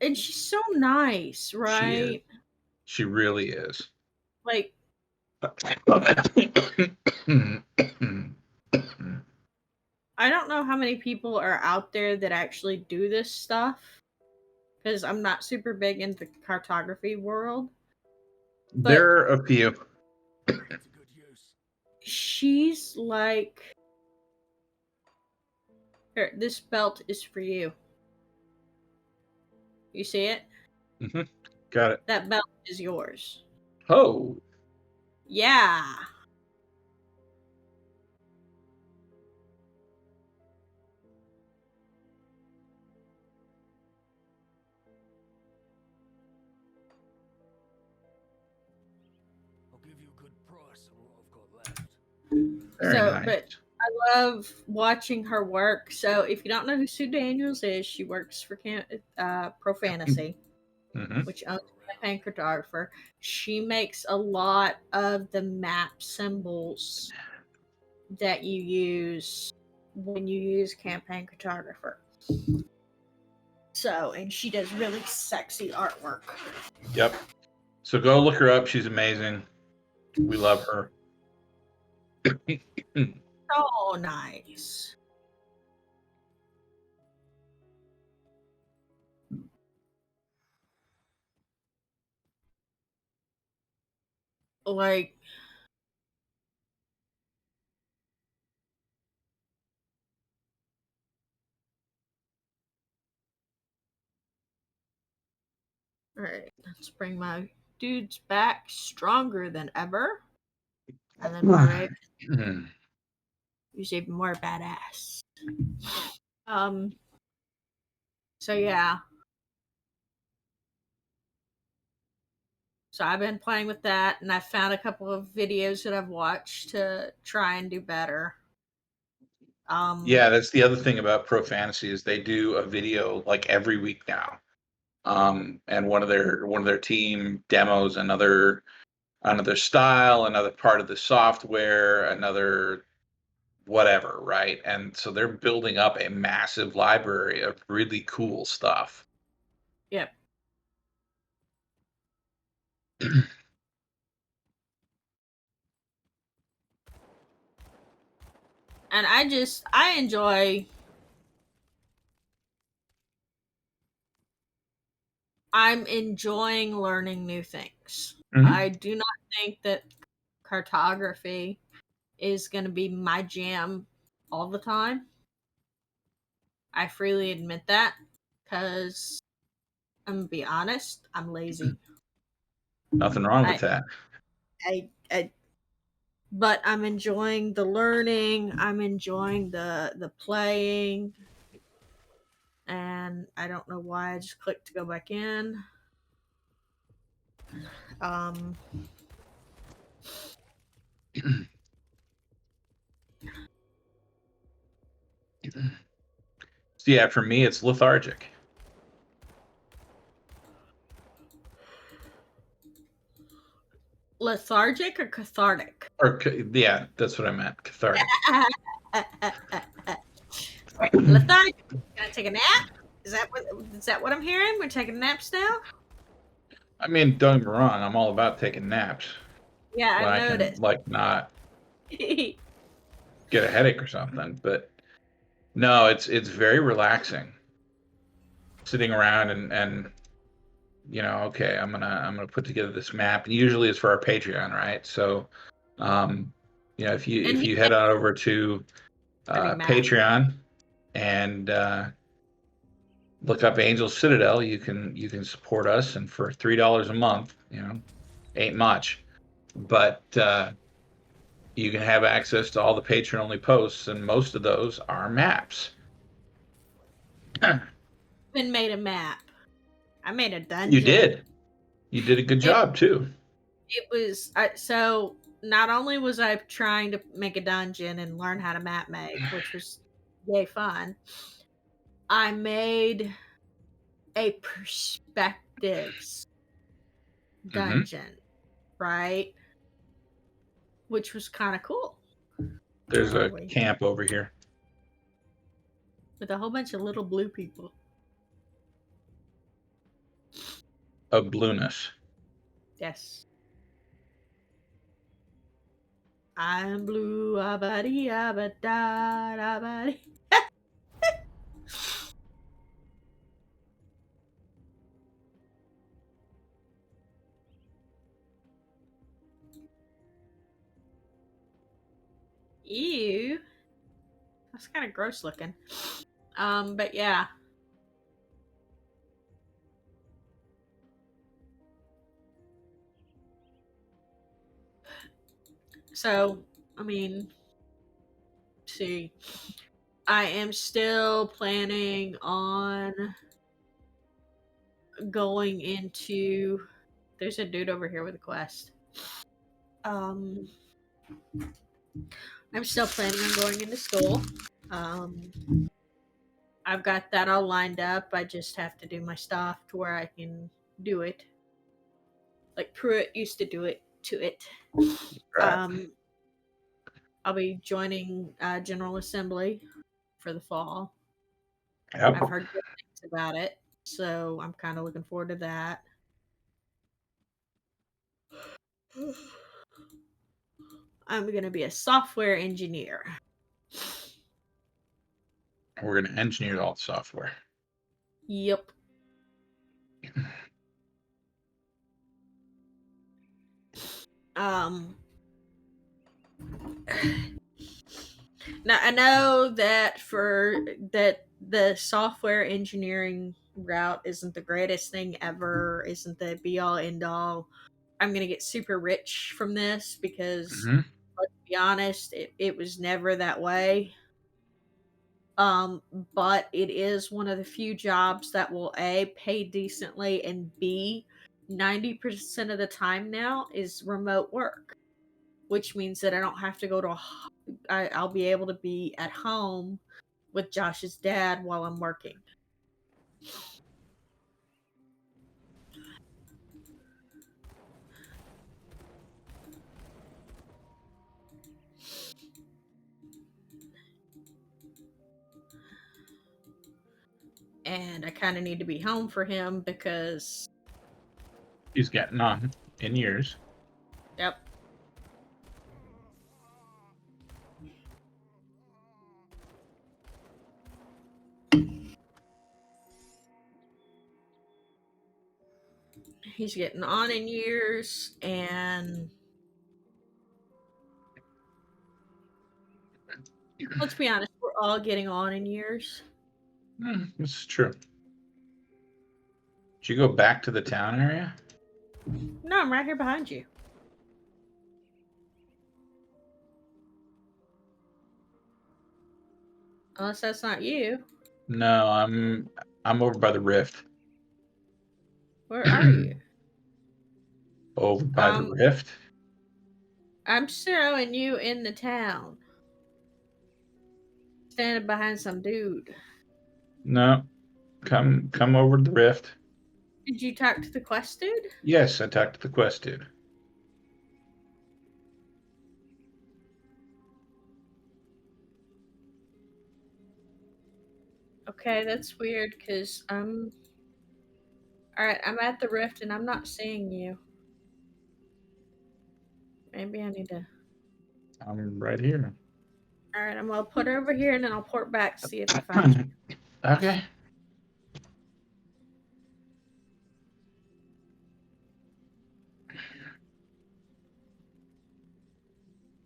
And she's so nice, She is. right? She really is. Like, I don't know how many people are out there that actually do this stuff. because I'm not super big into the cartography world. But There are a few. she's like, here, this belt is for you. You see it? Mm-hmm. Got it. That belt is yours. Oh. Yeah. I'll give you a good price on what I've got left. Very nice. But I love watching her work. So if you don't know who Sue Daniels is, she works for Pro Fantasy, Mm-hmm. which owns Campaign Cartographer. She makes a lot of the map symbols that you use when you use Campaign Cartographer. So, and she does really sexy artwork. Yep. So go look her up. She's amazing. We love her. So nice. Like, all right, let's bring my dudes back stronger than ever. And then my Raven who's even more badass. So yeah. So I've been playing with that, and I found a couple of videos that I've watched to try and do better. Yeah, that's the other thing about Pro Fantasy is they do a video like every week now. And one of their team demos another style, another part of the software, another whatever, right? And so they're building up a massive library of really cool stuff. Yep. And I enjoy. I'm enjoying learning new things. Mhm. I do not think that cartography is going to be my jam all the time. I freely admit that because I'm going to be honest, I'm lazy. Nothing wrong with that. But I'm enjoying the learning, I'm enjoying the playing, and I don't know why I just clicked to go back in. So yeah, for me, it's lethargic. Lethargic or cathartic? Or yeah, that's what I meant. Cathartic. Lethargic. Can I take a nap? Is that what I'm hearing? We're taking naps now? I mean, don't get me wrong. I'm all about taking naps Yeah, when I've I can noticed. like not get a headache or something. But no, it's very relaxing. Sitting around and okay, I'm gonna put together this map. And usually it's for our Patreon, right? So, if you And he head on over to pretty map. Patreon and look up Angel Citadel, you can support us, and for $3 a month, ain't much, but you can have access to all the patron only posts, and most of those are maps. Been made a map. I made a dungeon. You did a good job too. It was so not only was I trying to make a dungeon and learn how to map make, which was yay fun, I made a perspectives dungeon, right? Which was kind of cool. There's a camp over here with a whole bunch of little blue people. of blueness. Yes. I'm blue, abadi, abada, abadi. Ew. That's kind of gross looking. But yeah. So, I mean, see, I am still planning on going into. There's a dude over here with a quest. I'm still planning on going into school. I've got that all lined up. I just have to do my stuff to where I can do it. Like Pruitt used to do it to it. Right. I'll be joining General Assembly for the fall. Yep. I've heard good things about it, so I'm kind of looking forward to that. I'm going to be a software engineer. We're going to engineer all the software. Yep. Now I know that the software engineering route isn't the greatest thing ever, isn't the be all end all. I'm gonna get super rich from this because Mm-hmm. let's be honest, it was never that way. But it is one of the few jobs that will A, pay decently, and B, 90% of the time now is remote work, which means that I don't have to go to I'll be able to be at home with Josh's dad while I'm working. And I kind of need to be home for him because, He's getting on in years. yep. He's getting on in years, and let's be honest, we're all getting on in years. This is true. Did you go back to the town area? No, I'm right here behind you. Unless that's not you. No, I'm over by the rift. Where are you? Over by the rift. I'm showing you in the town. Standing behind some dude. No, come over to the rift. Did you talk to the quest dude? Yes, I talked to the quest dude. Okay, that's weird because alright, I'm at the rift and I'm not seeing you. Maybe I need to. I'm right here. Alright, I'm gonna put it over here and then I'll port back to see if I find you. Okay.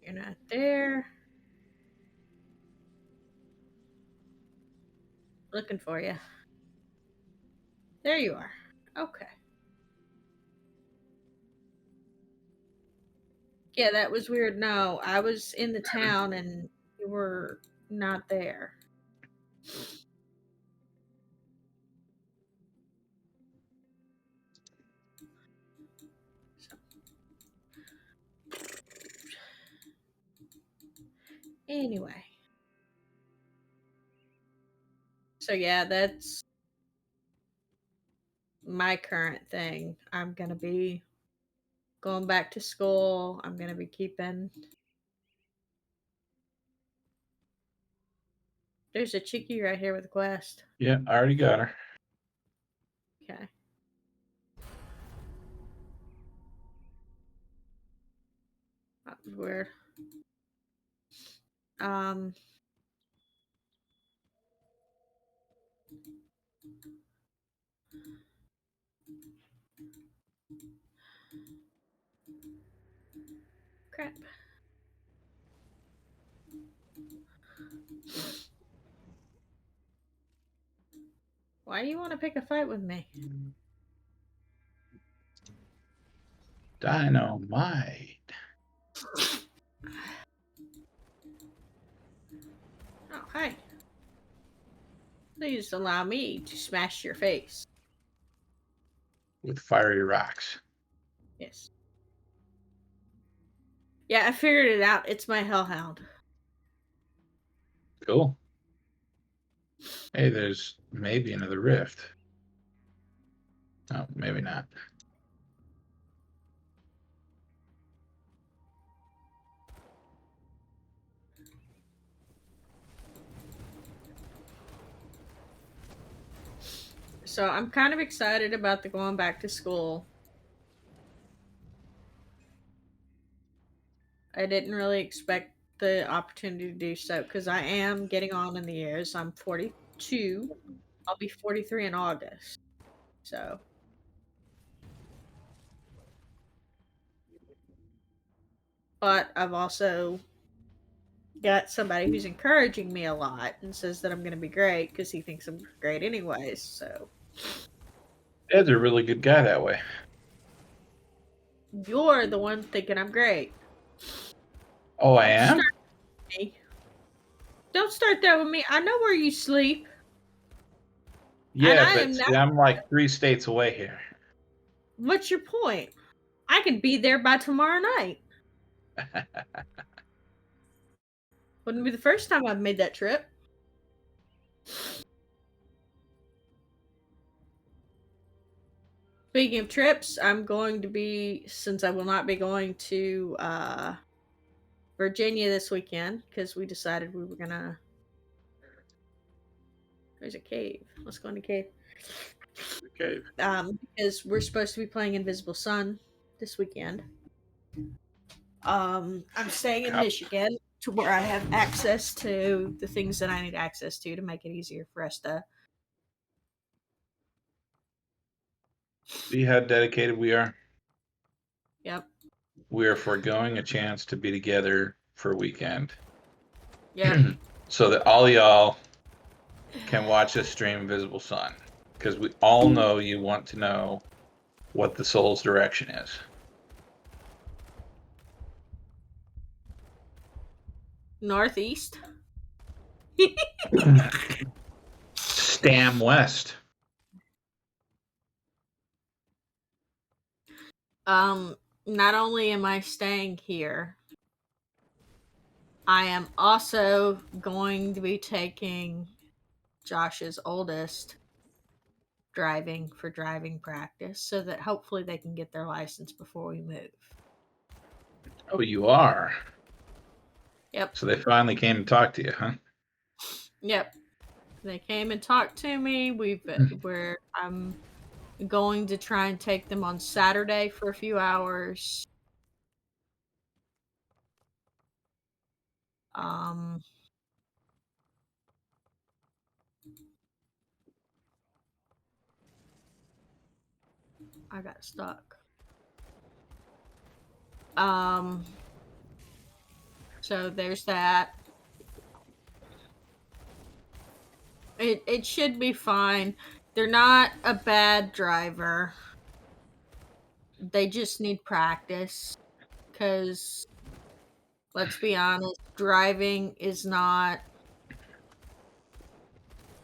You're not there. Looking for you. There you are. Okay. Yeah, that was weird. No, I was in the town and you were not there. So. Anyway. So yeah, that's my current thing. I'm gonna be going back to school. I'm gonna be keeping. There's a chickie right here with a quest. Yeah, I already got her. Okay. That was weird. Um. Crap. Why do you want to pick a fight with me? Dynamite. Oh, hi. Please allow me to smash your face. With fiery rocks. Yes. Yeah, I figured it out. It's my hellhound. Cool. Hey, there's maybe another rift. Oh, maybe not. So I'm kind of excited about the going back to school. I didn't really expect the opportunity to do so because I am getting on in the years. I'm 42. I'll be 43 in August. So, but I've also got somebody who's encouraging me a lot and says that I'm going to be great because he thinks I'm great anyways. So, Dad's a really good guy that way. you're the one thinking I'm great. Oh, I Don't am? start with me. Don't start that with me. I know where you sleep. And Yeah, I but am not. see, I'm like 3 states away here. What's your point? I could be there by tomorrow night. Wouldn't be the first time I've made that trip. Speaking of trips, I'm going to be, since I will not be going to Virginia this weekend, because we decided we were gonna. There's a cave. Let's go in the cave. Okay. Because we're supposed to be playing Invisible Sun this weekend. I'm staying in How- Michigan to where I have access to the things that I need access to make it easier for us to. See how dedicated we are? Yep. We are foregoing a chance to be together for a weekend. Yep. So that all y'all can watch us stream Invisible Sun. Because we all know you want to know what the soul's direction is. Northeast. Stam West. Not only am I staying here, I am also going to be taking Josh's oldest driving for driving practice so that hopefully they can get their license before we move. Oh, you are? Yep. So they finally came and talked to you, huh? Yep. They came and talked to me. I'm going to try and take them on Saturday for a few hours. Um I got stuck. So there's that. It should be fine. They're not a bad driver. They just need practice cuz let's be honest, driving is not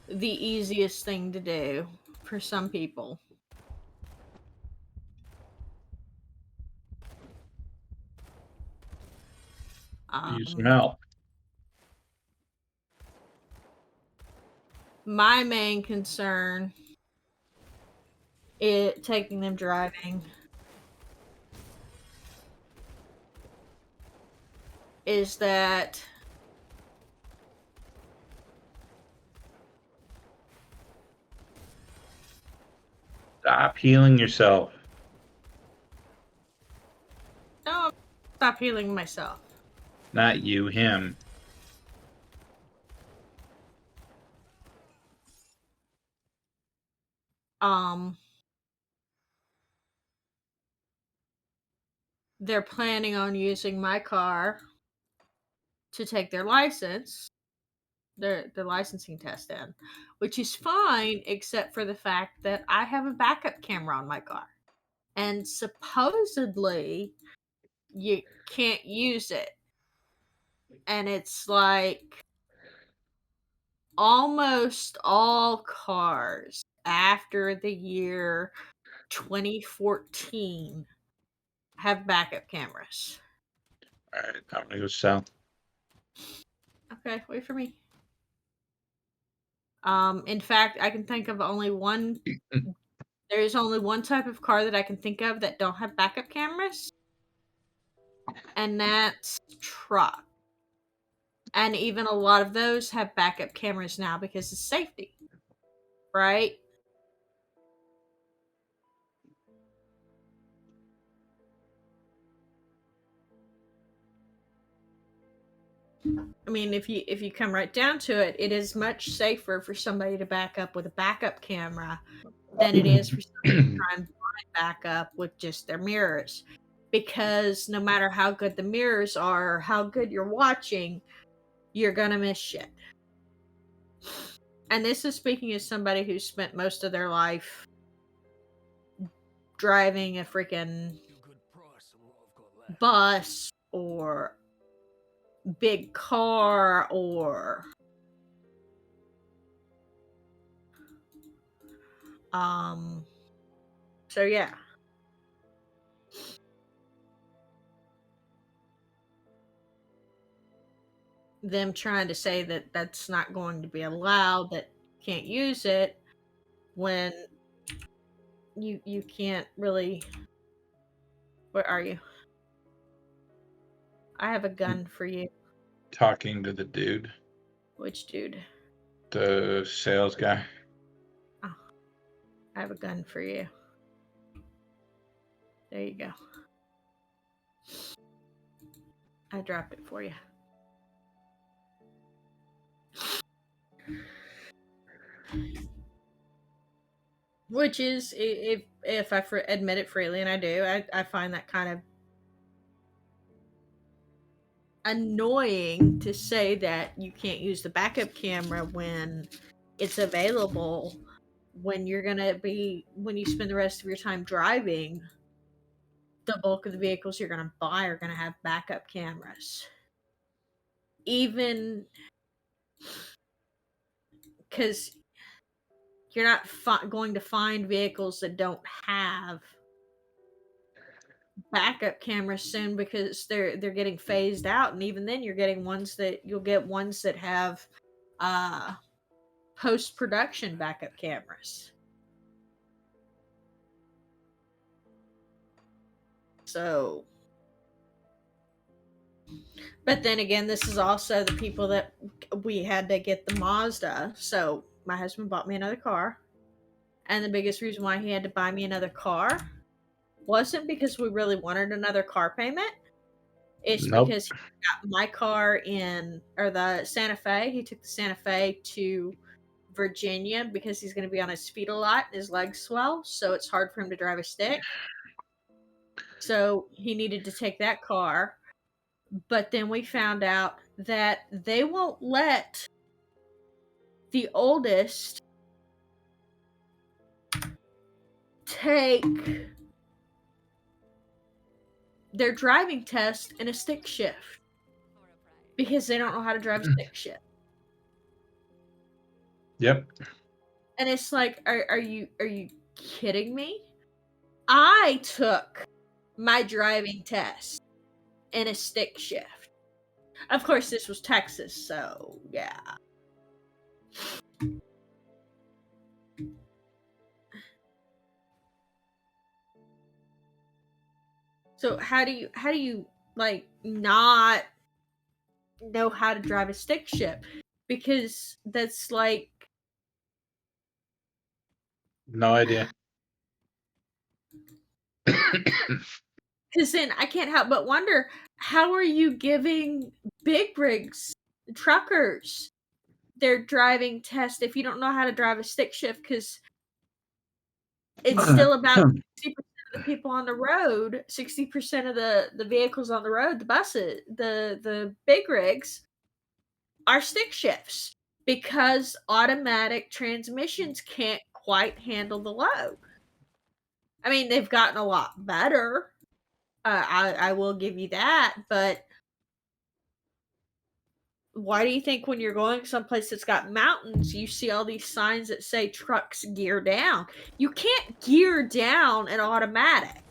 the easiest thing to do for some people. Use some Um help. my main concern it taking them driving is that Stop healing yourself. no, stop healing myself. Not you, him. Um they're planning on using my car to take their license their licensing test in, which is fine, except for the fact that I have a backup camera on my car, and supposedly you can't use it, and it's like almost all cars after the year 2014 have backup cameras. All right, I'm gonna go south. Okay, wait for me. In fact, I can think of only one. There is only one type of car that I can think of that don't have backup cameras, and that's truck. And even a lot of those have backup cameras now because of safety, right? I mean, if you come right down to it, it is much safer for somebody to back up with a backup camera than it is for somebody to try and blind back up with just their mirrors. Because no matter how good the mirrors are or how good you're watching, you're gonna miss shit. And this is speaking as somebody who spent most of their life driving a freaking bus or big car or so yeah. Them trying to say that that's not going to be allowed, that you can't use it when you can't really. Where are you? I have a gun for you. Talking to the dude, Which dude? the sales guy. Oh, I have a gun for you. There you go. I dropped it for you. Which is, if I admit it freely, and I do, I find that kind of annoying to say that you can't use the backup camera when it's available, when you're gonna be, when you spend the rest of your time driving, the bulk of the vehicles you're gonna buy are gonna have backup cameras. Even because you're not going to find vehicles that don't have backup cameras soon, because they're getting phased out, and even then you'll get ones that have post-production backup cameras. So, but then again, this is also the people that we had to get the Mazda. So my husband bought me another car, and the biggest reason why he had to buy me another car wasn't because we really wanted another car payment. It's because he got my car or the Santa Fe. He took the Santa Fe to Virginia because he's going to be on his feet a lot and his legs swell, so it's hard for him to drive a stick. So he needed to take that car. But then we found out that they won't let the oldest take their driving test in a stick shift because they don't know how to drive a stick shift. Yep. And it's like, are you kidding me? I took my driving test in a stick shift. Of course, this was Texas, so yeah. So how do you like not know how to drive a stick shift? Because that's like, no idea. because then I can't help but wonder, how are you giving big rigs, truckers, their driving test if you don't know how to drive a stick shift? Because it's still about 60% of the people on the road, 60% of the vehicles on the road, the buses, the big rigs, are stick shifts. because automatic transmissions can't quite handle the load. I mean, they've gotten a lot better. I will give you that, but why do you think when you're going someplace that's got mountains, you see all these signs that say trucks gear down? You can't gear down an automatic.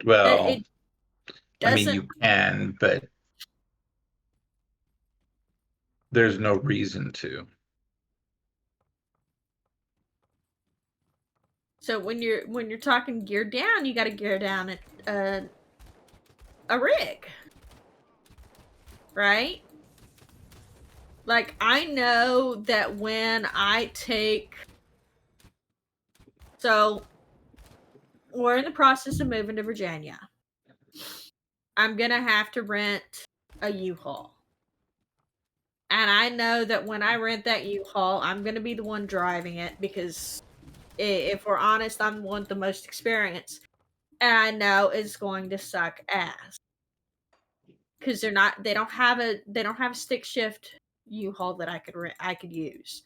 Well, It I mean, doesn't. you can, but there's no reason to. So when you're talking gear down, you got to gear down a rig, right? Like, I know that when I take, so we're in the process of moving to Virginia. I'm gonna have to rent a U-Haul. And I know that when I rent that U-Haul, I'm gonna be the one driving it because if we're honest, I'm the one with the most experience. And I know it's going to suck ass. Because they don't have a stick shift U-Haul that I could use.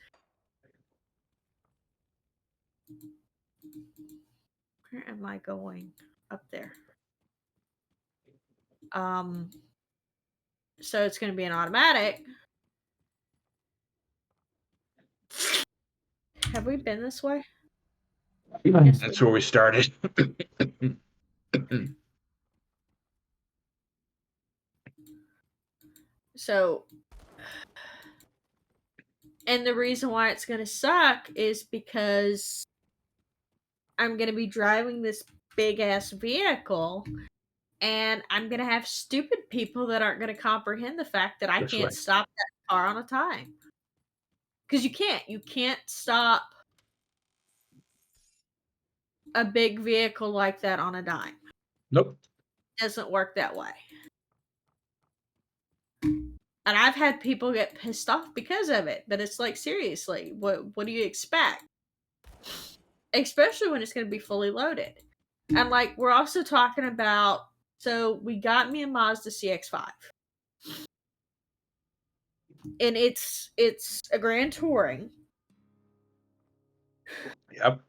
Where am I going? Up there. So it's going to be an automatic. Have we been this way? Yes, That's where we started. So, and the reason why it's going to suck is because I'm going to be driving this big ass vehicle, and I'm going to have stupid people that aren't going to comprehend the fact that I That's can't right. stop that car on a time. Because you can't stop a big vehicle like that on a dime. Nope. It doesn't work that way. And I've had people get pissed off because of it. But it's like, seriously, what do you expect? Especially when it's going to be fully loaded. And like, we're also talking about, so we got me a Mazda CX-5. And it's a Grand Touring. Yep.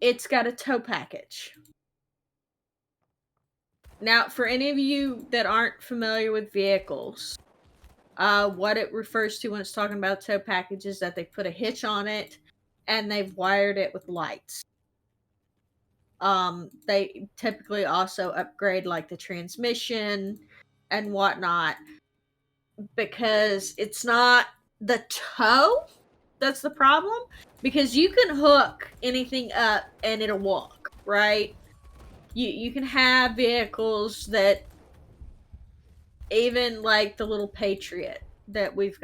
It's got a tow package. Now, for any of you that aren't familiar with vehicles, what it refers to when it's talking about tow package is that they put a hitch on it and they've wired it with lights. They typically also upgrade like the transmission and whatnot because it's not the tow that's the problem, because you can hook anything up and it'll walk, right? You can have vehicles that, even like the little Patriot that we've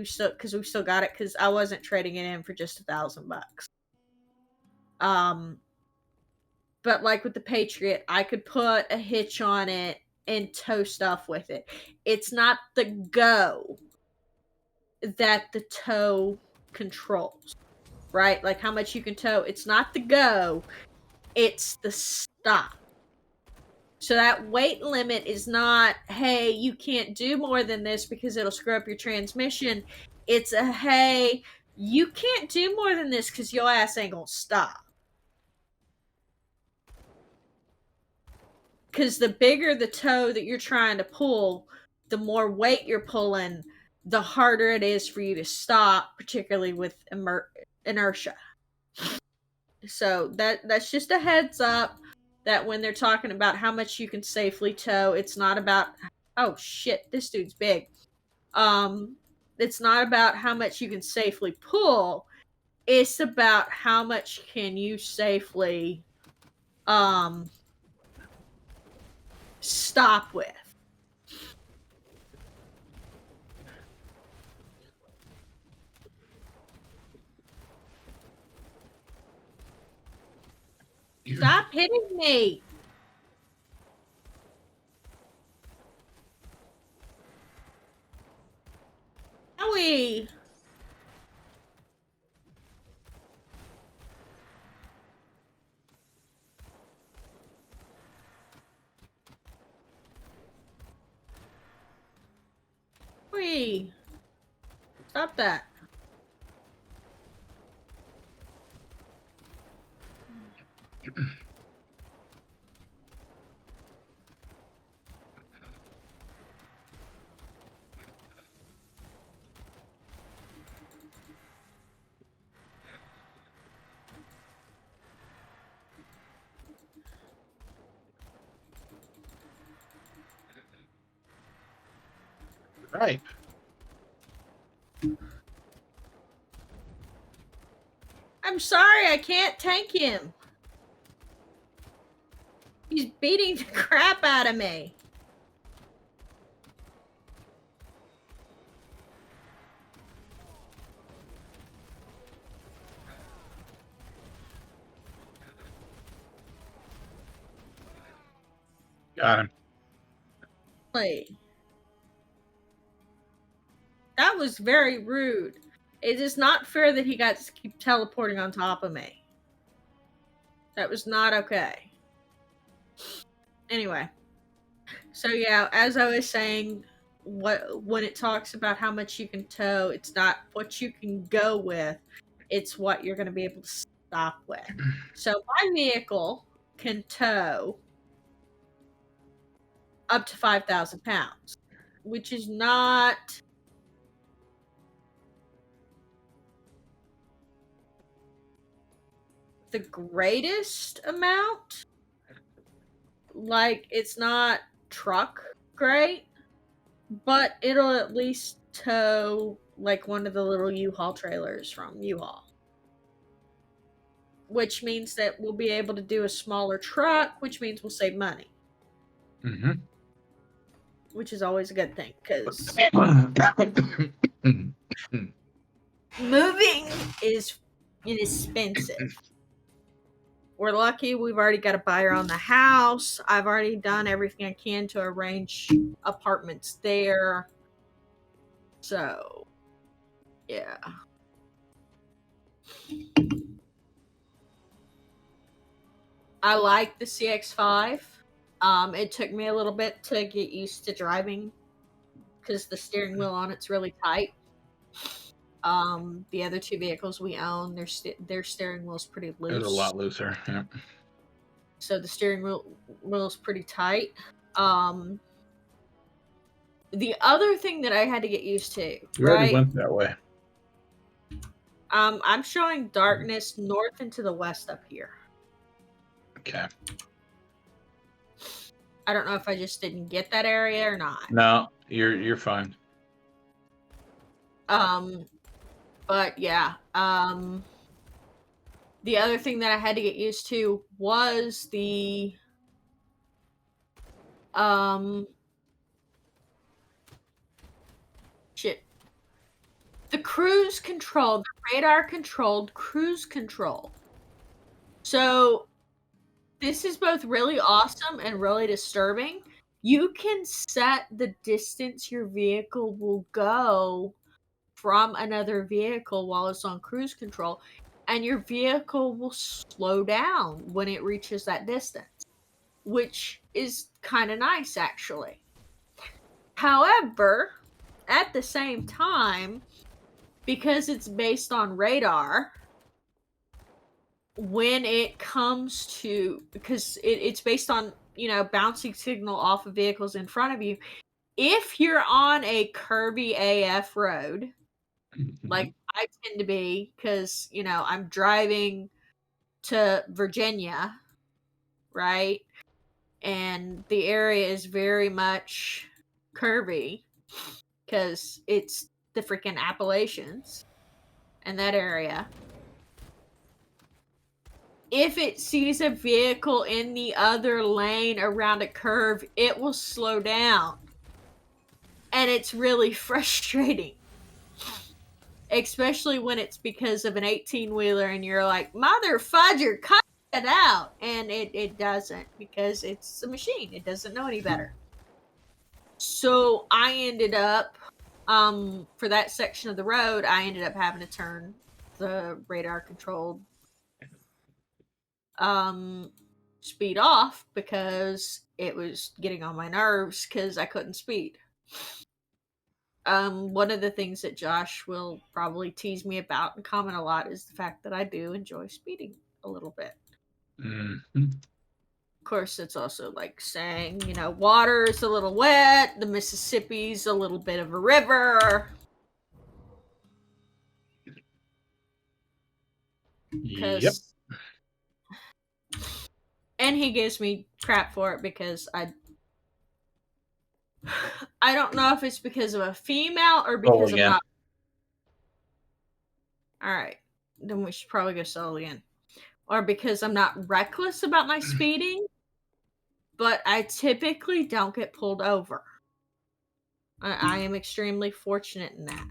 still got it because I wasn't trading it in for just $1,000. But like with the Patriot, I could put a hitch on it and tow stuff with it. It's not the go that the tow controls, right? Like how much you can tow. It's not the go, it's the stop. So that weight limit is not, hey, you can't do more than this because it'll screw up your transmission. It's a, hey, you can't do more than this because your ass ain't gonna stop. Because the bigger the toe that you're trying to pull, the more weight you're pulling, the harder it is for you to stop, particularly with inertia. So that's just a heads up that when they're talking about how much you can safely tow, it's not about, oh shit, this dude's big. It's not about how much you can safely pull. It's about how much can you safely stop with. Stop hitting me. Owie. Lucky! Stop that. Right. I'm sorry, I can't tank him. He's beating the crap out of me. Got him. Wait. That was very rude. It is not fair that he got to keep teleporting on top of me. That was not okay. Anyway. So yeah, as I was saying, when it talks about how much you can tow, it's not what you can go with, it's what you're going to be able to stop with. So my vehicle can tow up to 5,000 pounds, which is not the greatest amount. Like, it's not truck great, but it'll at least tow like one of the little U-Haul trailers from U-Haul. Which means that we'll be able to do a smaller truck, which means we'll save money. Mm-hmm. Which is always a good thing, because moving is inexpensive. We're lucky we've already got a buyer on the house. I've already done everything I can to arrange apartments there. So, yeah. I like the CX-5. It took me a little bit to get used to driving because the steering wheel on it's really tight. The other two vehicles we own, their steering wheel's pretty loose. It's a lot looser. Yeah. So the steering wheel's pretty tight. The other thing that I had to get used to, You already went that way. I'm showing darkness north and to the west up here. Okay. I don't know if I just didn't get that area or not. No, you're fine. But yeah. The other thing that I had to get used to was the the cruise control, the radar controlled cruise control. So this is both really awesome and really disturbing. You can set the distance your vehicle will go from another vehicle while it's on cruise control, and your vehicle will slow down when it reaches that distance, which is kind of nice, actually. However, at the same time, because it's based on radar, when it comes to, because it's based on, bouncing signal off of vehicles in front of you, if you're on a curvy AF road, like I tend to be, because, I'm driving to Virginia, right? And the area is very much curvy because it's the freaking Appalachians and that area. If it sees a vehicle in the other lane around a curve, it will slow down. And it's really frustrating. Especially when it's because of an 18-wheeler and you're like, mother fudger, cut it out. And it doesn't, because it's a machine. It doesn't know any better. So I ended up, for that section of the road, I ended up having to turn the radar controlled speed off because it was getting on my nerves because I couldn't speed. One of the things that Josh will probably tease me about and comment a lot is the fact that I do enjoy speeding a little bit. Mm-hmm. Of course, it's also like saying, water is a little wet, the Mississippi's a little bit of a river. Yep. And he gives me crap for it because I don't know if it's because of a female or because I'm again. not. Alright, then we should probably go solo again. Or because I'm not reckless about my speeding, but I typically don't get pulled over. I am extremely fortunate in that.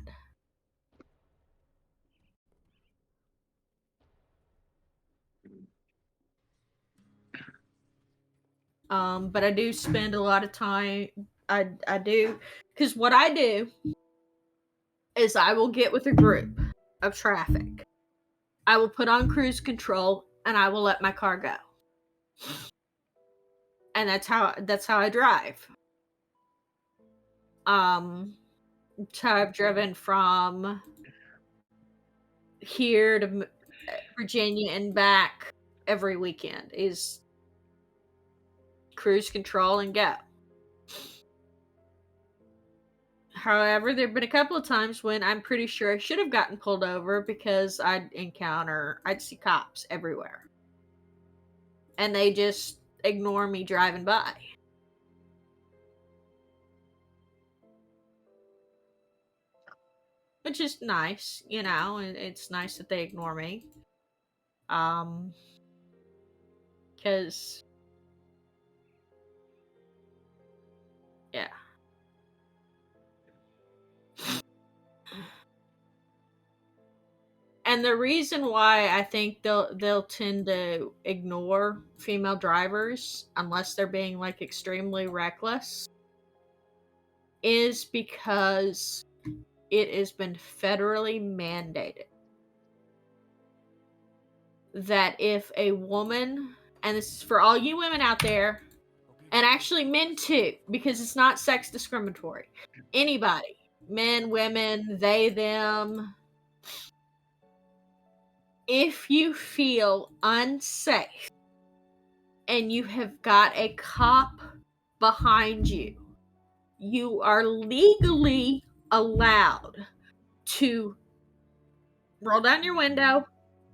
But I do spend a lot of time. I do, because what I do is I will get with a group of traffic. I will put on cruise control and I will let my car go. And that's how I drive. So I've driven from here to Virginia and back every weekend is cruise control and go. However, there have been a couple of times when I'm pretty sure I should have gotten pulled over because I'd see cops everywhere. And they just ignore me driving by. Which is nice, and it's nice that they ignore me. Because, yeah. And the reason why I think they'll tend to ignore female drivers unless they're being like extremely reckless is because it has been federally mandated that if a woman, and this is for all you women out there, and actually men too, because it's not sex discriminatory. Anybody, men, women, they, them, if you feel unsafe and you have got a cop behind you, you are legally allowed to roll down your window,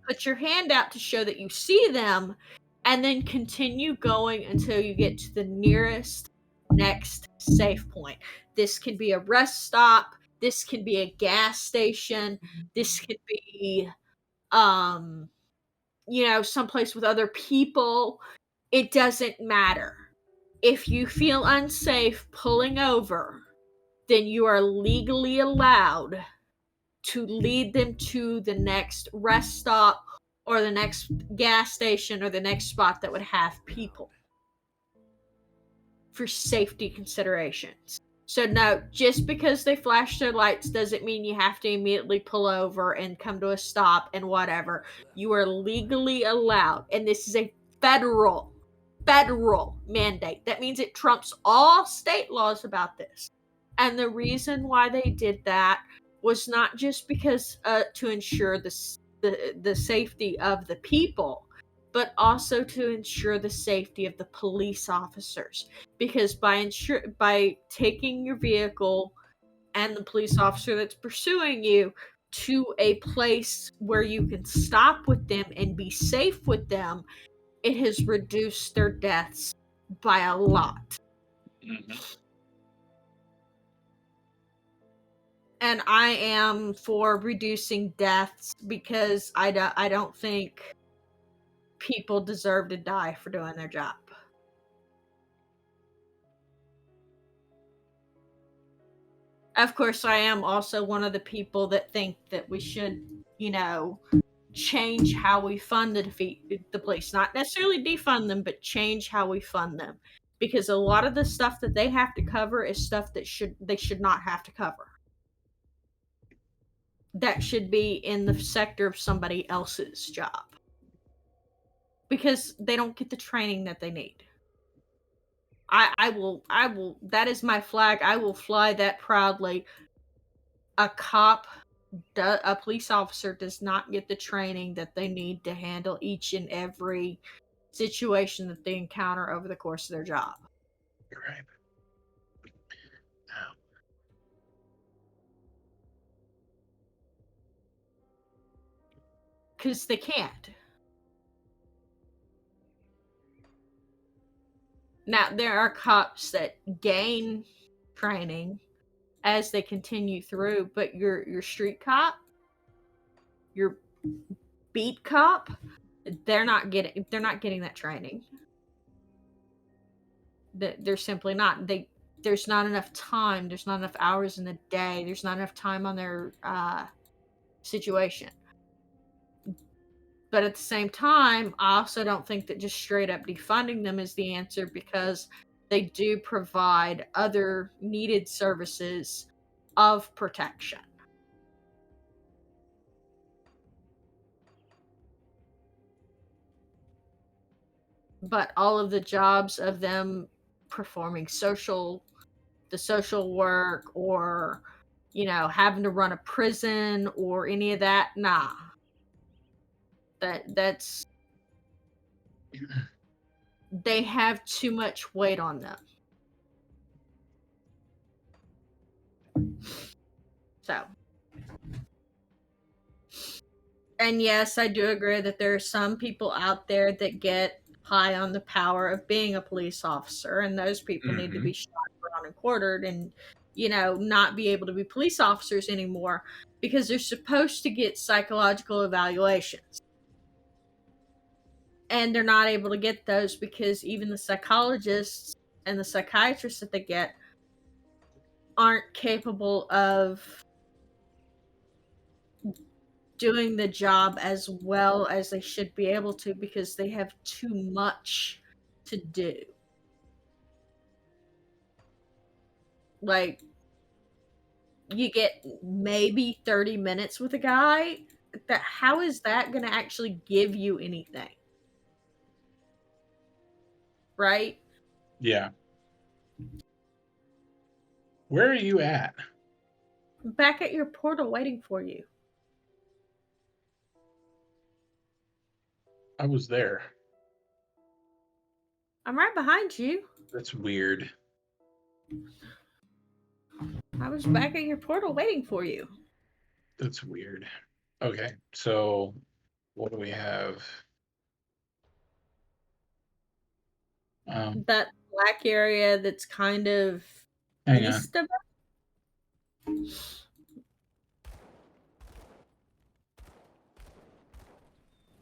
put your hand out to show that you see them, and then continue going until you get to the next safe point. This can be a rest stop, this can be a gas station, this could be someplace with other people. It doesn't matter. If you feel unsafe pulling over, then you are legally allowed to lead them to the next rest stop or the next gas station or the next spot that would have people for safety considerations. So no, just because they flash their lights doesn't mean you have to immediately pull over and come to a stop and whatever. You are legally allowed, and this is a federal mandate. That means it trumps all state laws about this. And the reason why they did that was not just because to ensure the safety of the people, but also to ensure the safety of the police officers. Because by taking your vehicle and the police officer that's pursuing you to a place where you can stop with them and be safe with them, it has reduced their deaths by a lot. Mm-hmm. And I am for reducing deaths because I don't think people deserve to die for doing their job. Of course, I am also one of the people that think that we should, change how we fund the police. Not necessarily defund them, but change how we fund them. Because a lot of the stuff that they have to cover is stuff that they should not have to cover. That should be in the sector of somebody else's job. Because they don't get the training that they need. I will, that is my flag. I will fly that proudly. a police officer does not get the training that they need to handle each and every situation that they encounter over the course of their job. You're right. Because they can't. Now, there are cops that gain training as they continue through, but your street cop, your beat cop, they're not getting that training. They're simply not. There's not enough time. There's not enough hours in the day. There's not enough time on their situation. But at the same time, I also don't think that just straight up defunding them is the answer, because they do provide other needed services of protection. But all of the jobs of them performing the social work, or, having to run a prison or any of that, nah. That's they have too much weight on them. So, and yes, I do agree that there are some people out there that get high on the power of being a police officer, and those people need to be shot, drawn, and quartered, and not be able to be police officers anymore, because they're supposed to get psychological evaluations. And they're not able to get those because even the psychologists and the psychiatrists that they get aren't capable of doing the job as well as they should be able to, because they have too much to do. Like, you get maybe 30 minutes with a guy. How is that going to actually give you anything? Right? Yeah. Where are you at? I'm back at your portal waiting for you. I was there. I'm right behind you. That's weird. I was back at your portal waiting for you. That's weird. Okay, so what do we have? That black area that's kind of Hang east of us.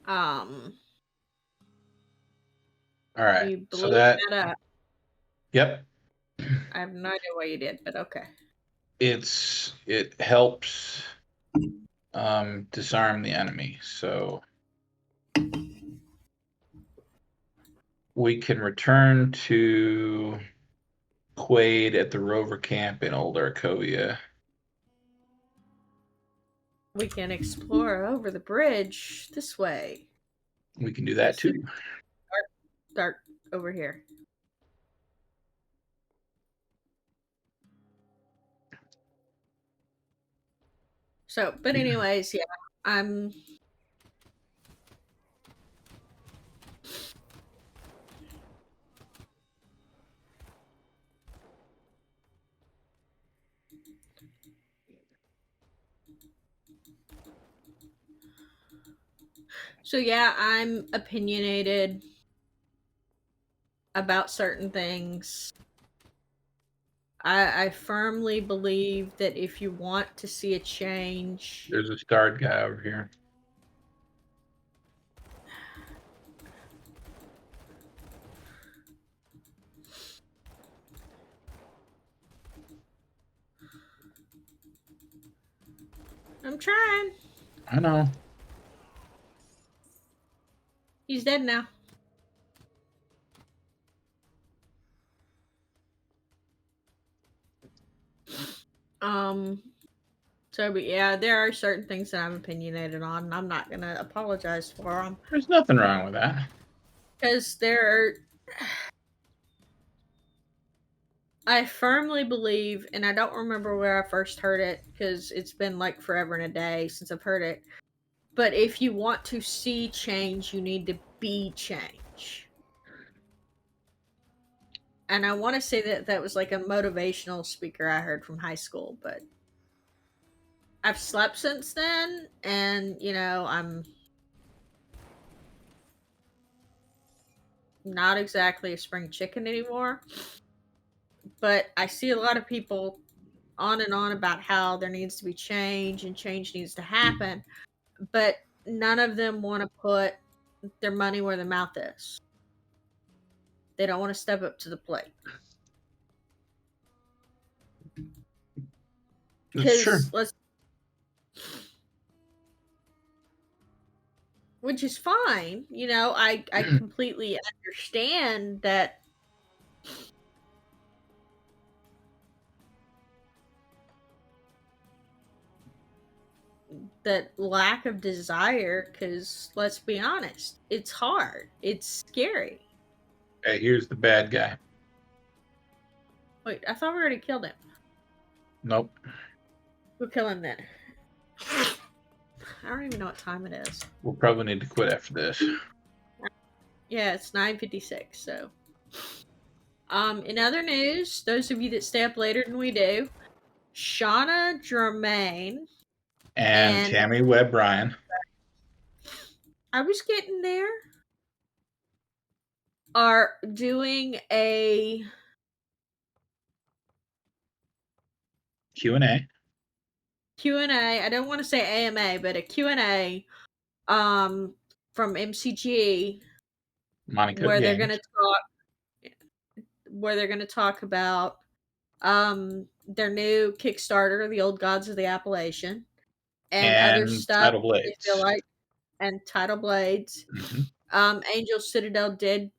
All right. You So blew that that up. Yep. I have no idea what you did, but okay. It helps disarm the enemy. So we can return to Quaid at the Rover Camp in Old Arcovia. We can explore over the bridge this way. We can do that too. Start over here. So, but anyways, yeah, I'm... So yeah, I'm opinionated about certain things. I firmly believe that if you want to see a change... There's a starred guy over here. I'm trying. I know. He's dead now. So, but yeah, there are certain things that I'm opinionated on, and I'm not gonna apologize for them. There's nothing wrong with that. Because there I firmly believe, and I don't remember where I first heard it because it's been like forever and a day since I've heard it. But if you want to see change, you need to be change. And I want to say that was like a motivational speaker I heard from high school, but I've slept since then, and I'm not exactly a spring chicken anymore. But I see a lot of people on and on about how there needs to be change and change needs to happen, but none of them want to put their money where their mouth is. They don't want to step up to the plate. That's true. Which is fine. I completely understand that lack of desire, because let's be honest, it's hard. It's scary. Okay, here's the bad guy. Wait, I thought we already killed him. Nope. We'll kill him then. I don't even know what time it is. We'll probably need to quit after this. Yeah, it's 9:56, so. In other news, those of you that stay up later than we do, Shauna Germain and Tammy Webb Ryan. I was getting there. Are doing a Q&A. Q&A. I don't want to say AMA, but a Q&A from MCG Monica where Games. they're going to talk about their new Kickstarter, The Old Gods of the Appalachian, and other stuff. Tidal Blades. They feel like, and Tidal Blades. Mm-hmm. Angel Citadel did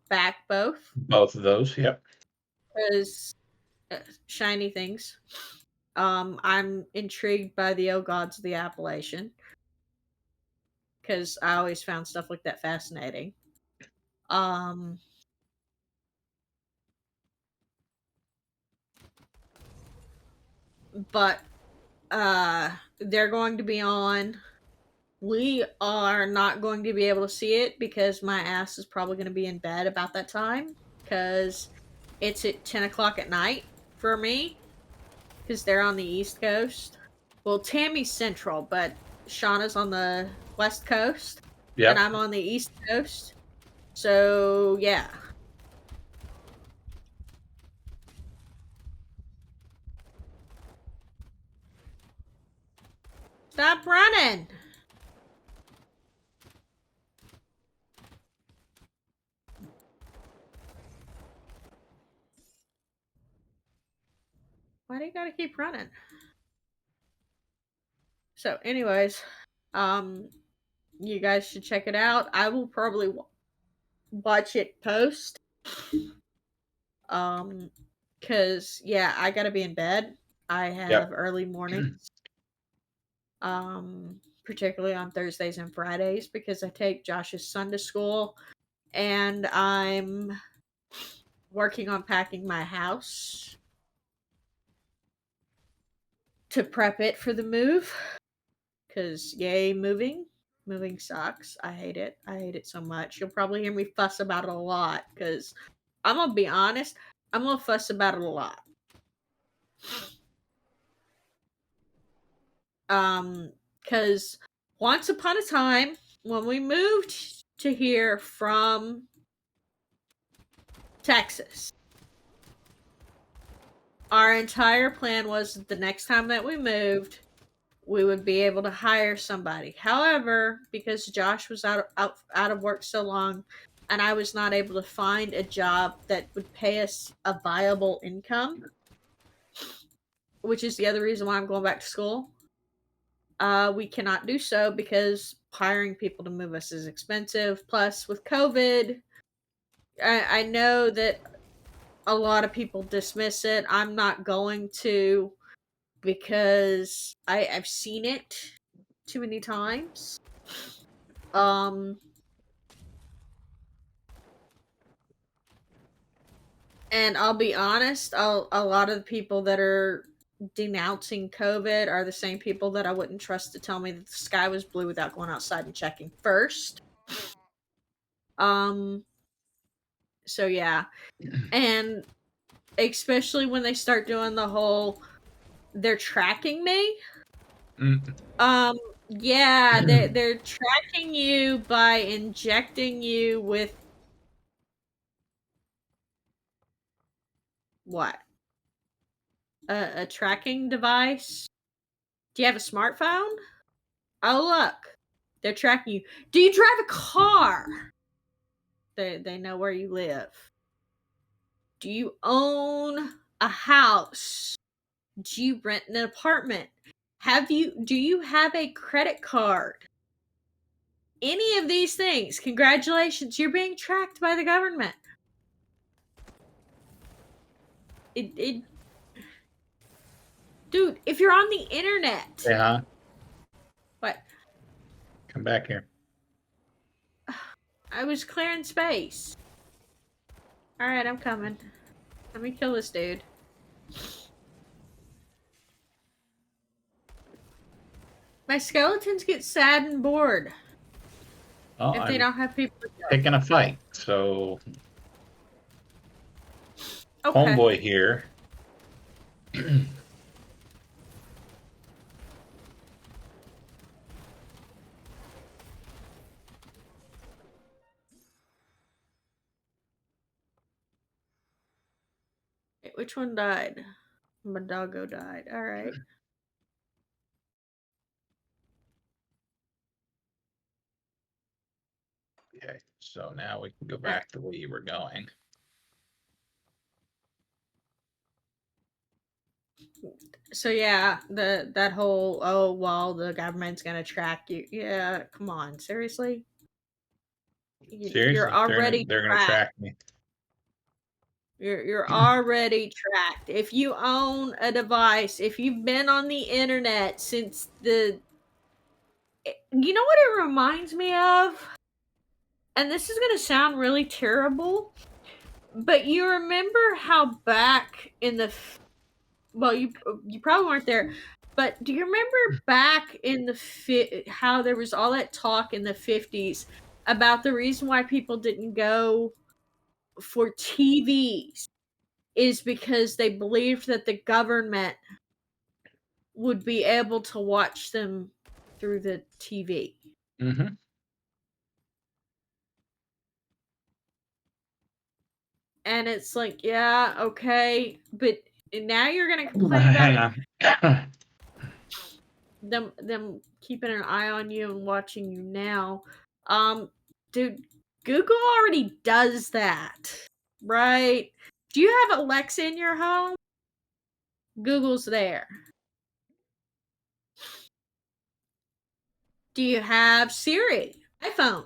back both. Both of those, yep. Because shiny things. I'm intrigued by the Old Gods of the Appalachian because I always found stuff like that fascinating. But they're going to be on. We are not going to be able to see it because my ass is probably going to be in bed about that time because it's at 10 o'clock at night for me because they're on the East Coast. Well, Tammy's Central, but Shauna's on the West Coast. Yep. And I'm on the East Coast. So, yeah. Stop running! Why do you gotta keep running? So, anyways, you guys should check it out. I will probably watch it post. Cause yeah, I gotta be in bed. I have early mornings. Particularly on Thursdays and Fridays because I take Josh's son to school and I'm working on packing my house to prep it for the move. Cause yay, moving sucks. I hate it so much. You'll probably hear me fuss about it a lot because I'm gonna be honest, I'm gonna fuss about it a lot. Because once upon a time when we moved to here from Texas, our entire plan was the next time that we moved, we would be able to hire somebody. However, because Josh was out of work so long, and I was not able to find a job that would pay us a viable income, which is the other reason why I'm going back to school, we cannot do so because hiring people to move us is expensive. Plus, with COVID, I know that a lot of people dismiss it. I'm not going to because I've seen it too many times. And I'll be honest, a lot of the people that are denouncing COVID are the same people that I wouldn't trust to tell me that the sky was blue without going outside and checking first. So yeah. And especially when they start doing the whole they're tracking me. Yeah, they're tracking you by injecting you with what? A tracking device? Do you have a smartphone? Oh look, they're tracking you. Do you drive a car? They know where you live. Do you own a house? Do you rent an apartment? Do you have a credit card? Any of these things, congratulations, you're being tracked by the government. Dude, if you're on the internet. Yeah. What? Come back here. I was clearing space. Alright, I'm coming. Let me kill this dude. My skeletons get sad and bored. Well, if they don't have people to kill. picking a fight, so Okay. homeboy here. Which one died? My doggo died. Alright. Okay, so now we can go back the way you were going. So yeah, that whole the government's gonna track you. Yeah, come on, seriously? Seriously, You're already they're gonna track me. You're already tracked. If you own a device, if you've been on the internet since you know what it reminds me of? And this is going to sound really terrible, but you remember how back in the well, you probably weren't there, but do you remember back in the how there was all that talk in the 50s about the reason why people didn't go for TVs is because they believed that the government would be able to watch them through the TV. Mm-hmm. And it's like, yeah, okay, but now you're gonna complain about them keeping an eye on you and watching you now. Dude, Google already does that, right? Do you have Alexa in your home? Google's there. Do you have Siri? iPhone.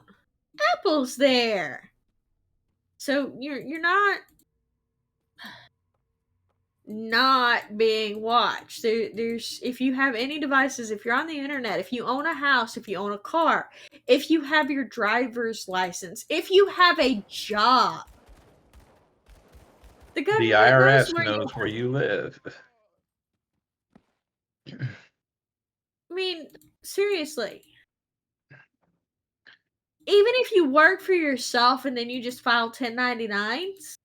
Apple's there. So you're not being watched. There's if you have any devices, if you're on the internet, if you own a house, if you own a car, if you have your driver's license, if you have a job, the government IRS knows where you live. I mean, seriously. Even if you work for yourself and then you just file 1099s.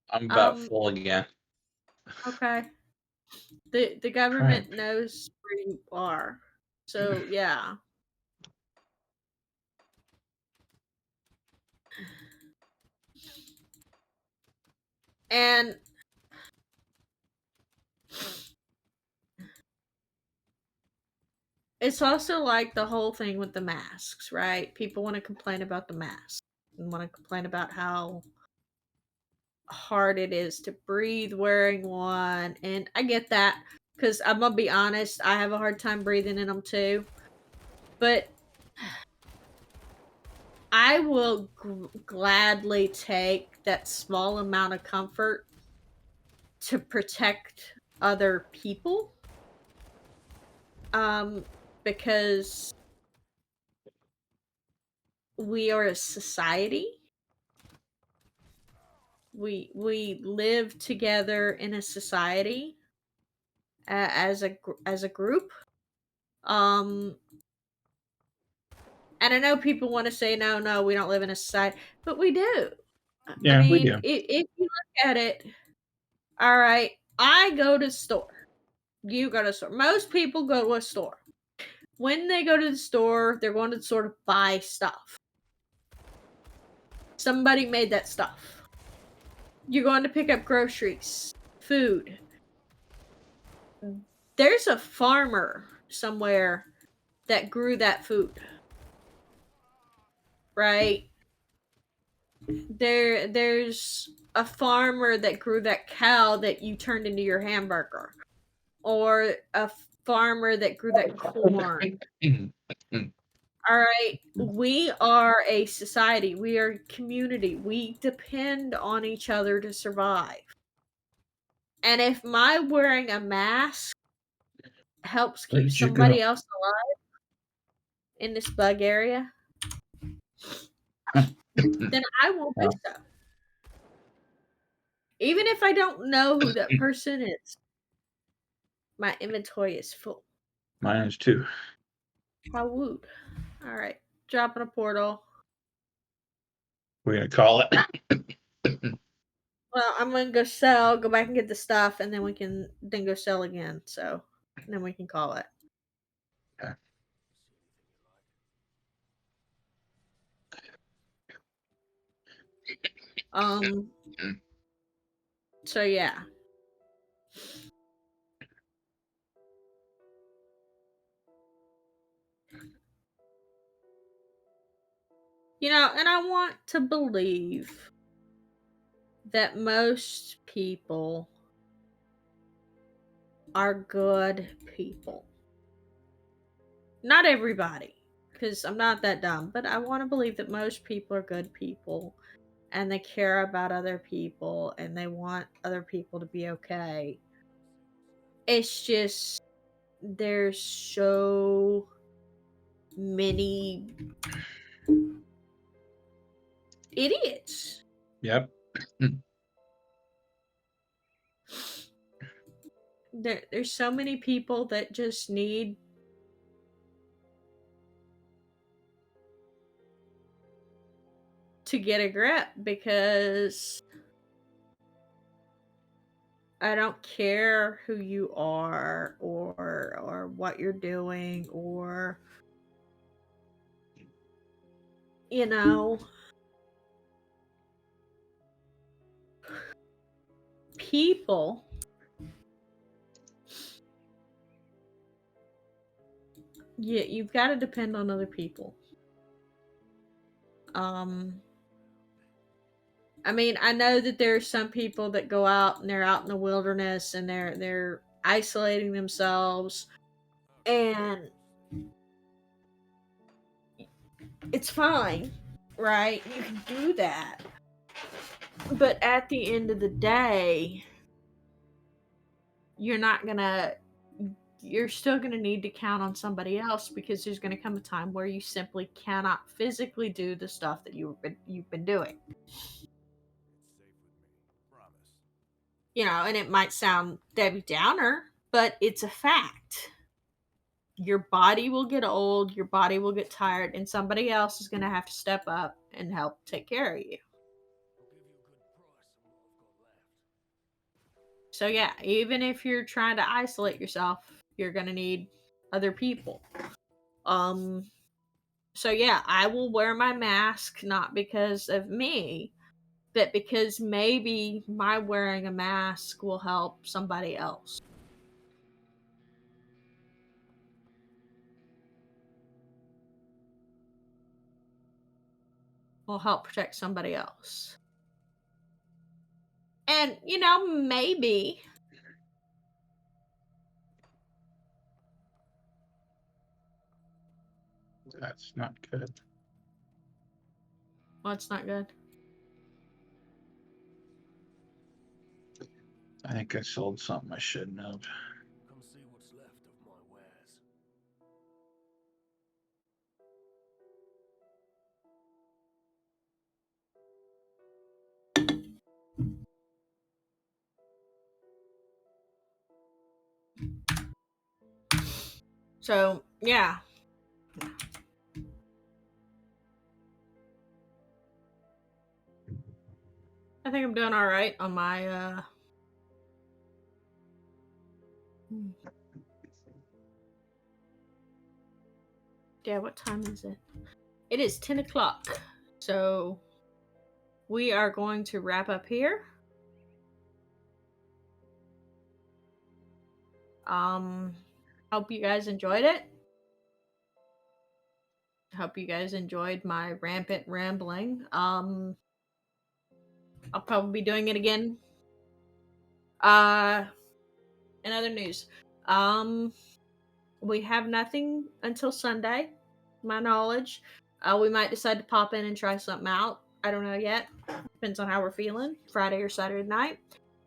I'm about full again. Okay. The government knows where you are. So yeah. And it's also like the whole thing with the masks, right? People want to complain about the mask and want to complain about how hard it is to breathe wearing one. And I get that because I'm going to be honest, I have a hard time breathing in them too. But I will gladly take that small amount of comfort to protect other people. Because we are a society We live together in a society, as a group. Um, and I know people want to say no, we don't live in a society, but we do. I Yeah, we mean, do. if you look at it, all right, I go to the store. You go to the store. Most people go to a store. When they go to the store, they're going to sort of buy stuff. Somebody made that stuff. You're going to pick up groceries, food. There's a farmer somewhere that grew that food, right? There's a farmer that grew that cow that you turned into your hamburger, or a farmer that grew that corn. All right, we are a society, we are a community, we depend on each other to survive. And if my wearing a mask helps Where keep did you go? somebody else alive in this bug area, then I will do so. Even if I don't know who that person is, my inventory is full. Mine is too. How woot. Alright, dropping a portal. We're gonna call it. Well, I'm gonna go sell, go back and get the stuff, and then we can then go sell again. So then we can call it. Okay. Um. So yeah. And I want to believe that most people are good people. Not everybody, because I'm not that dumb, but I want to believe that most people are good people and they care about other people and they want other people to be okay. It's just there's so many idiots. Yep. There's so many people that just need to get a grip, because I don't care who you are or what you're doing, or people you've got to depend on other people. I mean, I know that there are some people that go out and they're out in the wilderness and they're isolating themselves, and it's fine, right? You can do that. But at the end of the day, you're still going to need to count on somebody else, because there's going to come a time where you simply cannot physically do the stuff that you've been doing. And it might sound Debbie Downer, but it's a fact. Your body will get old, your body will get tired, and somebody else is going to have to step up and help take care of you. So yeah, even if you're trying to isolate yourself, you're going to need other people. So yeah, I will wear my mask, not because of me, but because maybe my wearing a mask will help somebody else. Will help protect somebody else. And, maybe That's not good. well, it's not good. I think I sold something I shouldn't have. Come see what's left of my wares. So, yeah. I think I'm doing all right on my, Yeah, what time is it? It is 10 o'clock. So, we are going to wrap up here. Hope you guys enjoyed it. Hope you guys enjoyed my rampant rambling. I'll probably be doing it again. In other news, we have nothing until Sunday, to my knowledge. We might decide to pop in and try something out. I don't know yet. Depends on how we're feeling. Friday or Saturday night.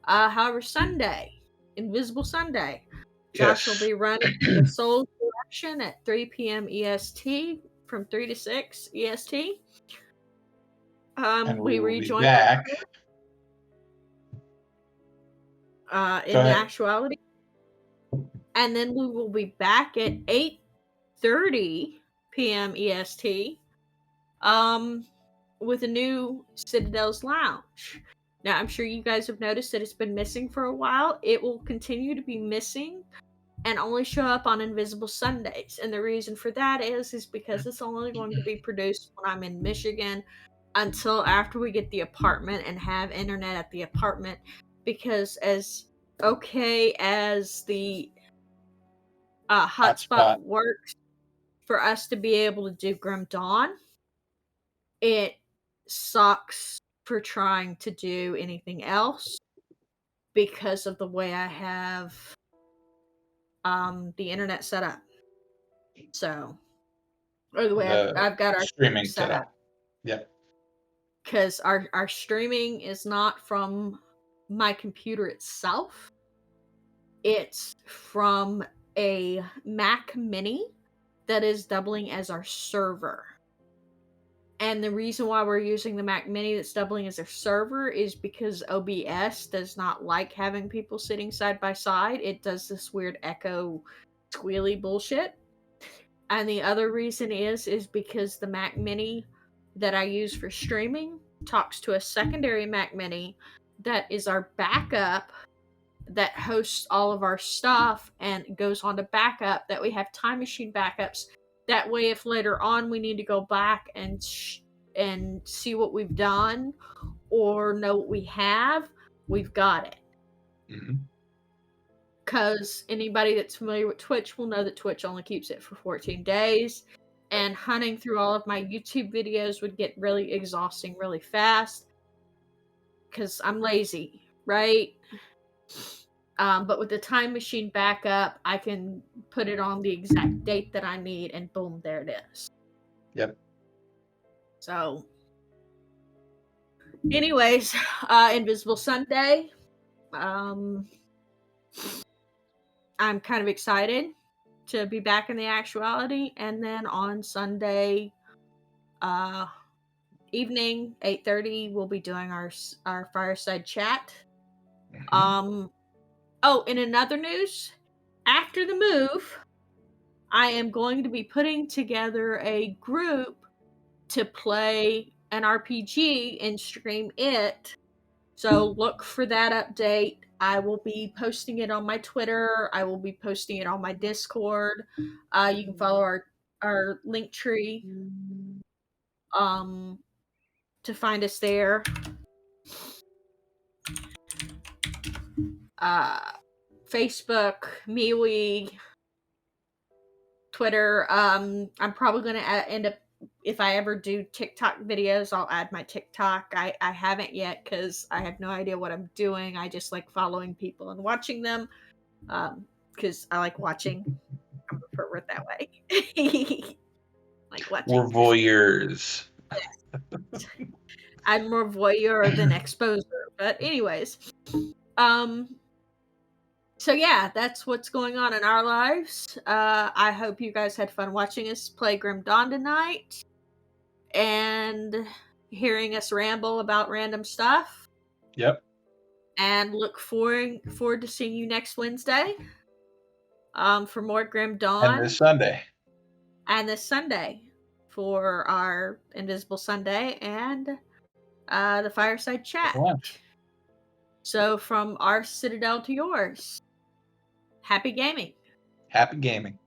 However, Sunday, Invisible Sunday, Josh will Yes. be running the Soul Collection at 3 p.m. EST from 3 to 6 EST. And we will be rejoin back. in the actuality. And then we will be back at 8:30 p.m. EST with a new Citadel's Lounge. Now, I'm sure you guys have noticed that it's been missing for a while. It will continue to be missing and only show up on Invisible Sundays. And the reason for that is because it's only going to be produced when I'm in Michigan until after we get the apartment and have internet at the apartment. Because as okay as the hotspot works for us to be able to do Grim Dawn, it sucks for trying to do anything else because of the way I have the internet set up. So, or the way I've got our streaming set up. Yep. Because our streaming is not from my computer itself. It's from a Mac Mini that is doubling as our server. And the reason why we're using the Mac Mini that's doubling as a server is because OBS does not like having people sitting side by side. It does this weird echo squealy bullshit. And the other reason is because the Mac Mini that I use for streaming talks to a secondary Mac Mini that is our backup that hosts all of our stuff and goes on to backup, that we have time machine backups. That way, if later on we need to go back and see what we've done or know what we have, we've got it. Because anybody that's familiar with Twitch will know that Twitch only keeps it for 14 days. And hunting through all of my YouTube videos would get really exhausting really fast. Because I'm lazy, right? But with the time machine backup, I can put it on the exact date that I need, and boom, there it is. Yep. So, anyways, Invisible Sunday. I'm kind of excited to be back in the actuality, and then on Sunday evening, 8:30, we'll be doing our fireside chat. Oh, in another news, after the move, I am going to be putting together a group to play an RPG and stream it. So look for that update. I will be posting it on my Twitter. I will be posting it on my Discord. You can follow our link tree to find us there. Facebook, MeWe, Twitter. I'm probably going to end up, if I ever do TikTok videos, I'll add my TikTok. I haven't yet because I have no idea what I'm doing. I just like following people and watching them because I like watching. I'm going to refer it that way. Like watching. We're voyeurs. I'm more voyeur than exposer. But anyways, so yeah, that's what's going on in our lives. I hope you guys had fun watching us play Grim Dawn tonight and hearing us ramble about random stuff. Yep. And look forward to seeing you next Wednesday. for more Grim And Dawn. this Sunday. And this Sunday for our Invisible Sunday and the Fireside Chat. Lunch. So from our Citadel to yours, happy gaming. Happy gaming.